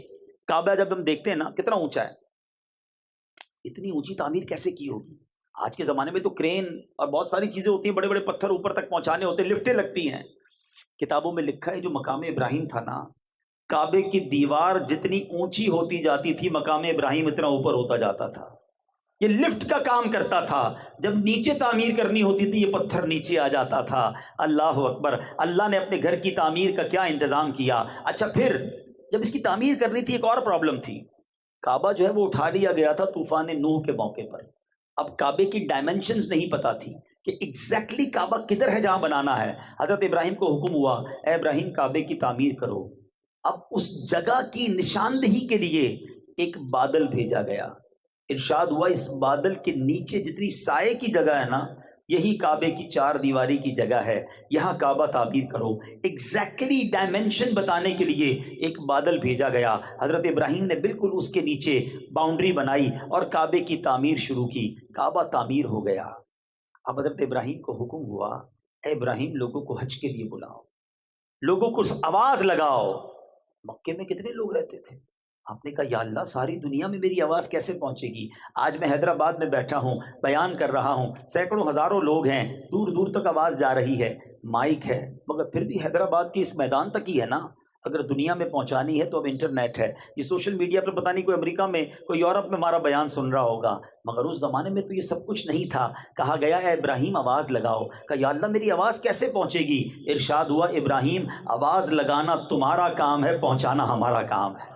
کعبہ جب ہم دیکھتے ہیں نا کتنا اونچا ہے، اتنی اونچی تعمیر کیسے کی ہوگی؟ آج کے زمانے میں تو کرین اور بہت ساری چیزیں ہوتی ہیں، بڑے بڑے پتھر اوپر تک پہنچانے ہوتے ہیں، لفٹیں لگتی ہیں۔ کتابوں میں لکھا ہے جو مقام ابراہیم تھا نا، کعبے کی دیوار جتنی اونچی ہوتی جاتی تھی مقام ابراہیم اتنا اوپر ہوتا جاتا تھا۔ یہ لفٹ کا کام کرتا تھا، جب نیچے تعمیر کرنی ہوتی تھی یہ پتھر نیچے آ جاتا تھا۔ اللہ اکبر، اللہ نے اپنے گھر کی تعمیر کا کیا انتظام کیا۔ اچھا پھر جب اس کی تعمیر کرنی تھی ایک اور پرابلم تھی، کعبہ جو ہے وہ اٹھا لیا گیا تھا طوفان نوح کے موقع پر۔ اب کعبے کی ڈائمنشنز نہیں پتا تھی کہ ایگزیکٹلی کعبہ کدھر ہے جہاں بنانا ہے۔ حضرت ابراہیم کو حکم ہوا اے ابراہیم کعبے کی تعمیر کرو۔ اب اس جگہ کی نشاندہی کے لیے ایک بادل بھیجا گیا۔ ارشاد ہوا اس بادل کے نیچے جتنی سائے کی جگہ ہے نا، یہی کعبے کی 4 دیواری کی جگہ ہے، یہاں کعبہ تعمیر کرو۔ ایگزیکٹلی ڈائمنشن بتانے کے لیے ایک بادل بھیجا گیا۔ حضرت ابراہیم نے بالکل اس کے نیچے باؤنڈری بنائی اور کعبے کی تعمیر شروع کی۔ کعبہ تعمیر ہو گیا۔ اب حضرت ابراہیم کو حکم ہوا اے ابراہیم لوگوں کو حج کے لیے بلاؤ، لوگوں کو آواز لگاؤ۔ مکے میں کتنے لوگ رہتے تھے؟ آپ نے کہا یا اللہ ساری دنیا میں میری آواز کیسے پہنچے گی؟ آج میں حیدرآباد میں بیٹھا ہوں، بیان کر رہا ہوں، سینکڑوں ہزاروں لوگ ہیں، دور دور تک آواز جا رہی ہے، مائک ہے، مگر پھر بھی حیدرآباد کے اس میدان تک ہی ہے نا۔ اگر دنیا میں پہنچانی ہے تو اب انٹرنیٹ ہے، یہ سوشل میڈیا پر پتہ نہیں کوئی امریکہ میں کوئی یورپ میں ہمارا بیان سن رہا ہوگا، مگر اس زمانے میں تو یہ سب کچھ نہیں تھا۔ کہا گیا اے ابراہیم آواز لگاؤ۔ کہا یا اللہ میری آواز کیسے پہنچے گی؟ ارشاد ہوا ابراہیم آواز لگانا تمہارا کام ہے، پہنچانا ہمارا کام ہے۔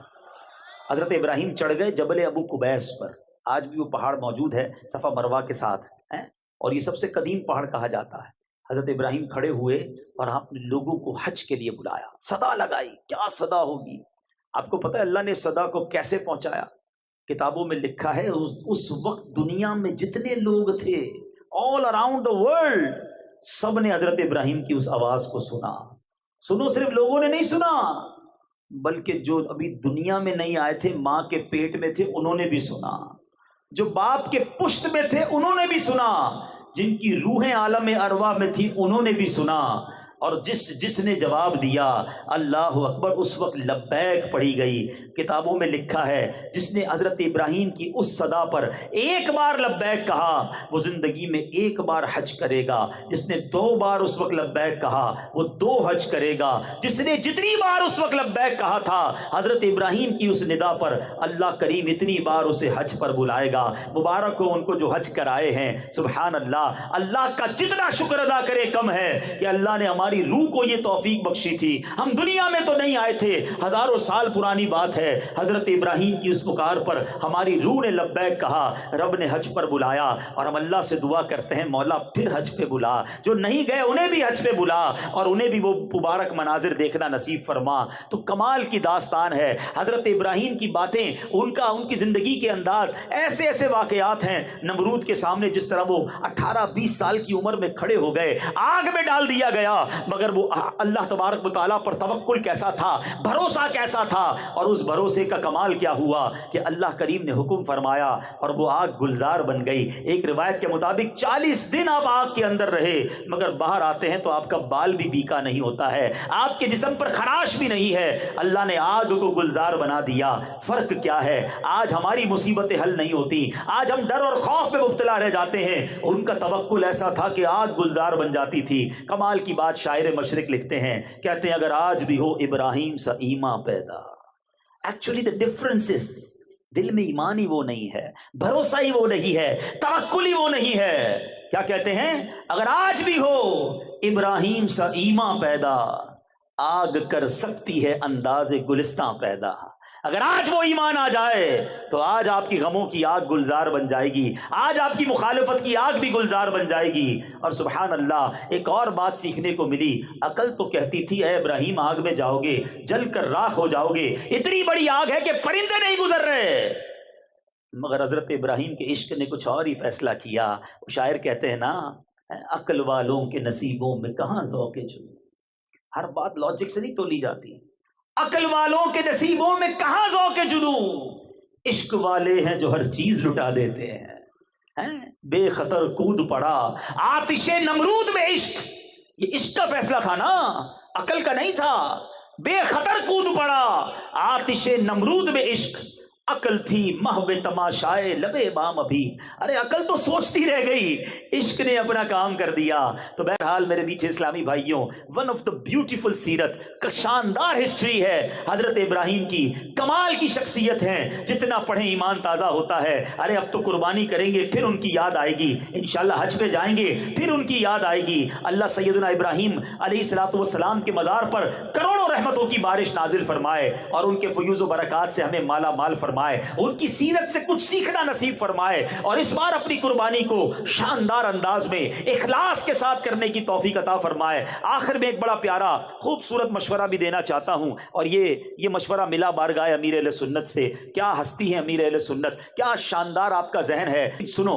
حضرت ابراہیم چڑھ گئے جبل ابو قبیس پر، آج بھی وہ پہاڑ موجود ہے صفا مروہ کے ساتھ ہے، اور یہ سب سے قدیم پہاڑ کہا جاتا ہے۔ حضرت ابراہیم کھڑے ہوئے اور آپ نے لوگوں کو حج کے لیے بلایا، صدا لگائی۔ کیا صدا ہوگی؟ آپ کو پتہ ہے اللہ نے صدا کو کیسے پہنچایا؟ کتابوں میں لکھا ہے اس وقت دنیا میں جتنے لوگ تھے آل اراؤنڈ دا ورلڈ، سب نے حضرت ابراہیم کی اس آواز کو سنا۔ سنو، صرف لوگوں نے نہیں سنا بلکہ جو ابھی دنیا میں نہیں آئے تھے، ماں کے پیٹ میں تھے، انہوں نے بھی سنا، جو باپ کے پشت میں تھے انہوں نے بھی سنا، جن کی روحیں عالم ارواح میں تھی انہوں نے بھی سنا۔ اور جس نے جواب دیا اللہ اکبر، اس وقت لبیک پڑھی گئی۔ کتابوں میں لکھا ہے جس نے حضرت ابراہیم کی اس صدا پر ایک بار لبیک کہا وہ زندگی میں ایک بار حج کرے گا، جس نے 2 بار اس وقت لبیک کہا وہ 2 حج کرے گا، جس نے جتنی بار اس وقت لبیک کہا تھا حضرت ابراہیم کی اس ندا پر اللہ کریم اتنی بار اسے حج پر بلائے گا۔ مبارک ہو ان کو جو حج کرائے ہیں، سبحان اللہ۔ اللہ کا جتنا شکر ادا کرے کم ہے کہ اللہ نے ہماری روح کو یہ توفیق بخشی تھی۔ ہم دنیا میں تو نہیں آئے تھے، ہزاروں سال پرانی بات ہے، حضرت ابراہیم کی اس پکار پر ہماری روح نے لبیک کہا، رب نے حج پر بلایا، اور ہم اللہ سے دعا کرتے ہیں مولا پھر حج پہ بلا، جو نہیں گئے انہیں بھی حج پہ بلا اور انہیں بھی وہ مبارک مناظر دیکھنا نصیب فرما۔ تو کمال کی داستان ہے حضرت ابراہیم کی باتیں، ان کی زندگی کے انداز، ایسے ایسے واقعات ہیں۔ نمرود کے سامنے جس طرح وہ 18-20 سال کی عمر میں کھڑے ہو گئے، آگ میں ڈال دیا گیا، مگر وہ اللہ تبارک و تعالیٰ پر توکل کیسا تھا، بھروسہ کیسا تھا، اور اس بھروسے کا کمال کیا ہوا کہ اللہ کریم نے حکم فرمایا اور وہ آگ گلزار بن گئی۔ ایک روایت کے مطابق 40 دن آپ آگ کے اندر رہے، مگر باہر آتے ہیں تو آپ کا بال بھی بیکا نہیں ہوتا ہے، آپ کے جسم پر خراش بھی نہیں ہے، اللہ نے آگ کو گلزار بنا دیا۔ فرق کیا ہے؟ آج ہماری مصیبتیں حل نہیں ہوتی، آج ہم ڈر اور خوف میں مبتلا رہ جاتے ہیں، ان کا توکل ایسا تھا کہ آگ گلزار بن جاتی تھی۔ کمال کی بات شاعر مشرق لکھتے ہیں، کہتے ہیں اگر آج بھی ہو ابراہیم سا ایمان پیدا، ایکچولی the difference is دل میں ایمان ہی وہ نہیں ہے، بھروسہ ہی وہ نہیں ہے، توکل ہی وہ نہیں ہے۔ کیا کہتے ہیں؟ اگر آج بھی ہو ابراہیم سا ایمان پیدا، آگ کر سکتی ہے انداز گلستاں پیدا۔ اگر آج وہ ایمان آ جائے تو آج آپ کی غموں کی آگ گلزار بن جائے گی، آج آپ کی مخالفت کی آگ بھی گلزار بن جائے گی۔ اور سبحان اللہ ایک اور بات سیکھنے کو ملی، عقل تو کہتی تھی اے ابراہیم آگ میں جاؤ گے جل کر راکھ ہو جاؤ گے، اتنی بڑی آگ ہے کہ پرندے نہیں گزر رہے، مگر حضرت ابراہیم کے عشق نے کچھ اور ہی فیصلہ کیا۔ شاعر کہتے ہیں نا، عقل والوں کے نصیبوں میں کہاں ذوق جنوں، ہر بات لاجک سے نہیں تولی جاتی، عقل والوں کے نصیبوں میں کہاں ذوق جنوں، عشق والے ہیں جو ہر چیز لٹا دیتے ہیں، بے خطر کود پڑا آتش نمرود میں عشق، یہ عشق کا فیصلہ تھا نا، عقل کا نہیں تھا، بے خطر کود پڑا آتش نمرود میں عشق، عقل تھی محو تماشائے لبے بام ابھی، ارے عقل تو سوچتی رہ گئی، عشق نے اپنا کام کر دیا۔ تو بہرحال میرے بیچ اسلامی بھائیوں، ون آف دا بیوٹیفل سیرت کا شاندار ہسٹری ہے حضرت ابراہیم کی، کمال کی شخصیت ہیں، جتنا پڑھیں ایمان تازہ ہوتا ہے۔ ارے اب تو قربانی کریں گے پھر ان کی یاد آئے گی، انشاءاللہ حج پہ جائیں گے پھر ان کی یاد آئے گی۔ اللہ سیدنا ابراہیم علیہ الصلوۃ والسلام کے مزار پر کروڑوں رحمتوں کی بارش نازل فرمائے اور ان کے فیوز و برکات سے ہمیں مالا مال فرمائے، ان کی سیرت سے کچھ سیکھنا نصیب فرمائے، اور اس بار اپنی قربانی کو شاندار انداز میں اخلاص کے ساتھ کرنے کی توفیق عطا فرمائے۔ آخر میں ایک بڑا پیارا خوبصورت مشورہ بھی دینا چاہتا ہوں، اور یہ مشورہ ملا بارگاہ امیر اہل سنت سے۔ کیا ہستی ہے امیر اہل سنت، کیا شاندار آپ کا ذہن ہے۔ سنو،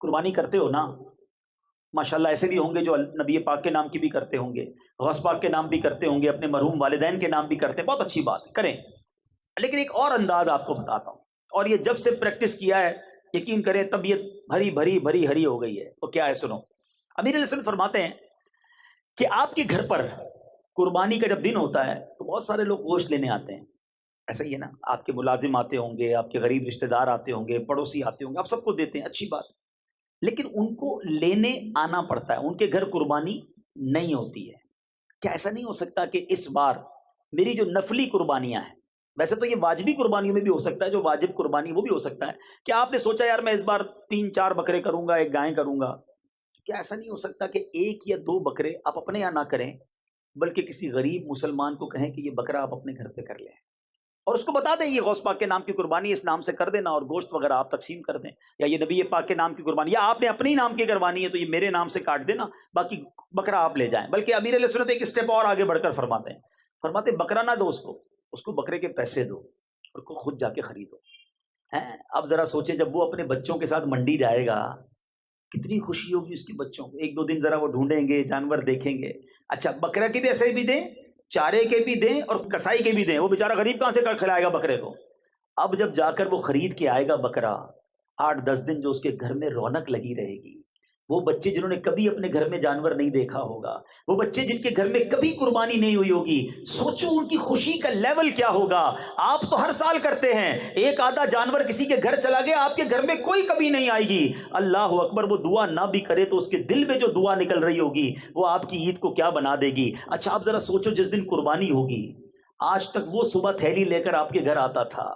قربانی کرتے ہو نا، ماشاءاللہ ایسے بھی ہوں گے جو نبی پاک کے نام کی بھی کرتے ہوں گے، غوث پاک کے نام بھی کرتے ہوں گے، اپنے مرحوم والدین کے نام بھی کرتے ہیں، بہت اچھی بات ہے، کریں۔ لیکن ایک اور انداز آپ کو بتاتا ہوں، اور یہ جب سے پریکٹس کیا ہے یقین کریں طبیعت بھری بھری بھری ہری ہو گئی ہے۔ وہ کیا ہے سنو، امیر علیہ السلام فرماتے ہیں کہ آپ کے گھر پر قربانی کا جب دن ہوتا ہے تو بہت سارے لوگ گوشت لینے آتے ہیں، ایسا ہی ہے نا، آپ کے ملازم آتے ہوں گے، آپ کے غریب رشتہ دار آتے ہوں گے، پڑوسی آتے ہوں گے، آپ سب کو دیتے ہیں، اچھی بات، لیکن ان کو لینے آنا پڑتا ہے، ان کے گھر قربانی نہیں ہوتی ہے۔ کیا ایسا نہیں ہو سکتا کہ اس بار میری جو نفلی قربانیاں ہیں، ویسے تو یہ واجبی قربانیوں میں بھی ہو سکتا ہے، جو واجب قربانی وہ بھی ہو سکتا ہے، کیا آپ نے سوچا یار میں اس بار 3-4 بکرے کروں گا، ایک گائے کروں گا، کیا ایسا نہیں ہو سکتا کہ 1 یا 2 بکرے آپ اپنے یہاں نہ کریں بلکہ کسی غریب مسلمان کو کہیں کہ یہ بکرا آپ اپنے گھر پہ کر لیں، اور اس کو بتا دیں یہ غوث پاک کے نام کی قربانی، اس نام سے کر دینا، اور گوشت وغیرہ آپ تقسیم کر دیں، یا یہ نبی پاک کے نام کی قربانی، یا آپ نے اپنی نام کی کروانی ہے تو یہ میرے نام سے کاٹ دینا، باقی بکرا آپ لے جائیں۔ بلکہ امیر علیہ سنت ایک اسٹیپ اور آگے بڑھ کر فرماتے بکرا نہ دو، اس کو بکرے کے پیسے دو اور کو خود جا کے خریدو۔ اب ذرا سوچیں جب وہ اپنے بچوں کے ساتھ منڈی جائے گا کتنی خوشی ہوگی اس کے بچوں کو، 1-2 دن ذرا وہ ڈھونڈیں گے، جانور دیکھیں گے۔ اچھا بکرا کے بھی ایسے بھی دیں، چارے کے بھی دیں اور کسائی کے بھی دیں، وہ بیچارہ غریب کہاں سے کھلائے گا بکرے کو۔ اب جب جا کر وہ خرید کے آئے گا بکرا، 8-10 دن جو اس کے گھر میں رونق لگی رہے گی، وہ بچے جنہوں نے کبھی اپنے گھر میں جانور نہیں دیکھا ہوگا، وہ بچے جن کے گھر میں کبھی قربانی نہیں ہوئی ہوگی، سوچو ان کی خوشی کا لیول کیا ہوگا۔ آپ تو ہر سال کرتے ہیں، ایک آدھا جانور کسی کے گھر چلا گیا، آپ کے گھر میں کوئی کبھی نہیں آئے گی۔ اللہ اکبر، وہ دعا نہ بھی کرے تو اس کے دل میں جو دعا نکل رہی ہوگی وہ آپ کی عید کو کیا بنا دے گی۔ اچھا آپ ذرا سوچو، جس دن قربانی ہوگی، آج تک وہ صبح تھیلی لے کر آپ کے گھر آتا تھا،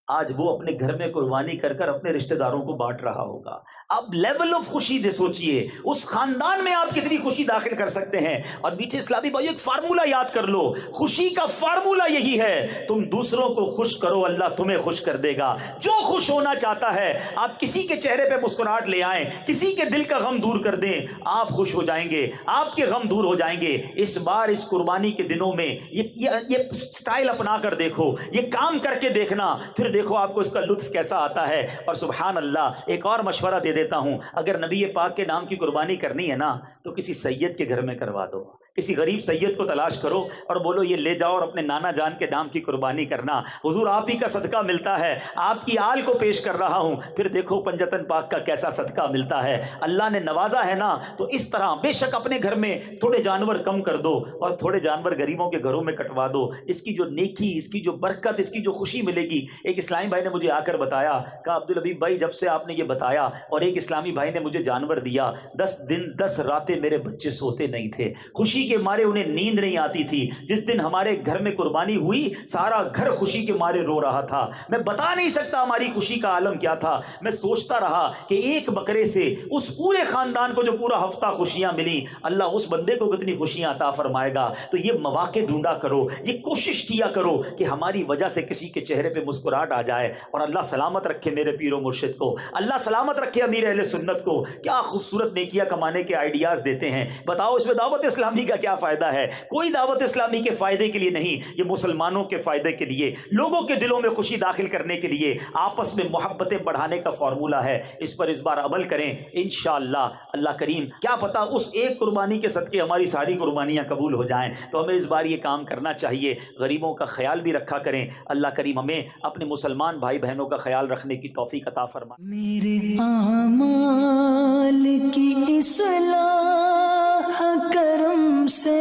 آج وہ اپنے گھر میں قربانی کر کر اپنے رشتہ داروں کو بانٹ رہا ہوگا۔ اب لیول آف خوشی دے سوچئے، اس خاندان میں آپ کتنی خوشی داخل کر سکتے ہیں۔ اور میٹھے اسلامی بھائیو، ایک فارمولہ یاد کر لو، خوشی کا فارمولہ یہی ہے، تم دوسروں کو خوش کرو، اللہ تمہیں خوش کر دے گا۔ جو خوش ہونا چاہتا ہے، آپ کسی کے چہرے پہ مسکراہٹ لے آئیں، کسی کے دل کا غم دور کر دیں، آپ خوش ہو جائیں گے، آپ کے غم دور ہو جائیں گے۔ اس بار اس قربانی کے دنوں میں یہ سٹائل اپنا کر دیکھو، یہ کام کر کے دیکھنا، پھر دیکھو آپ کو اس کا لطف کیسا آتا ہے۔ اور سبحان اللہ، ایک اور مشورہ دے دیتا ہوں، اگر نبی پاک کے نام کی قربانی کرنی ہے نا تو کسی سید کے گھر میں کروا دو، کسی غریب سید کو تلاش کرو اور بولو یہ لے جاؤ اور اپنے نانا جان کے نام کی قربانی کرنا، حضور آپ ہی کا صدقہ ملتا ہے، آپ کی آل کو پیش کر رہا ہوں، پھر دیکھو پنجتن پاک کا کیسا صدقہ ملتا ہے۔ اللہ نے نوازا ہے نا تو اس طرح بے شک اپنے گھر میں تھوڑے جانور کم کر دو اور تھوڑے جانور غریبوں کے گھروں میں کٹوا دو، اس کی جو نیکی، اس کی جو برکت، اس کی جو خوشی ملے گی۔ ایک اسلامی بھائی نے مجھے آ کر بتایا، کہا عبدالحبیب بھائی جب سے آپ نے یہ بتایا اور ایک اسلامی بھائی نے مجھے جانور دیا، 10 دن 10 راتیں میرے بچے سوتے نہیں تھے، خوشی کے مارے انہیں نیند نہیں آتی تھی۔ جس دن ہمارے گھر میں قربانی ہوئی، سارا گھر خوشی کے مارے رو رہا تھا، میں بتا نہیں سکتا ہماری خوشی کا عالم کیا تھا۔ میں سوچتا رہا کہ ایک بکرے سے اس پورے خاندان کو جو پورا ہفتہ خوشیاں ملی، اللہ اس بندے کو کتنی خوشیاں عطا فرمائے گا۔ تو یہ مواقع ڈھونڈا کرو، یہ کوشش کیا کرو کہ ہماری وجہ سے کسی کے چہرے پہ مسکراہٹ آ جائے۔ اور اللہ سلامت رکھے میرے پیر و مرشد کو، اللہ سلامت رکھے امیر اہل سنت کو۔ کیا خوبصورت نیکیاں کمانے کے آئیڈیاز دیتے ہیں، بتاؤ اس میں دعوت اسلامی کا کیا فائدہ ہے؟ کوئی دعوت اسلامی کے فائدے کے لیے نہیں، یہ مسلمانوں کے فائدے کے لیے، لوگوں کے دلوں میں خوشی داخل کرنے کے لیے، آپس میں محبتیں بڑھانے کا فارمولہ ہے۔ اس پر اس بار عمل کریں انشاءاللہ، اللہ کریم کیا پتا اس ایک قربانی کے صدقے ہماری ساری قربانیاں قبول ہو جائیں۔ تو ہمیں اس بار یہ کام کرنا چاہیے، غریبوں کا خیال بھی رکھا کریں۔ اللہ کریم ہمیں اپنے مسلمان بھائی بہنوں کا خیال رکھنے کی توفیق عطا فرمائے۔ میرے اعمال کی اصلاح کرم سے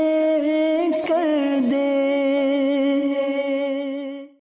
کر دے،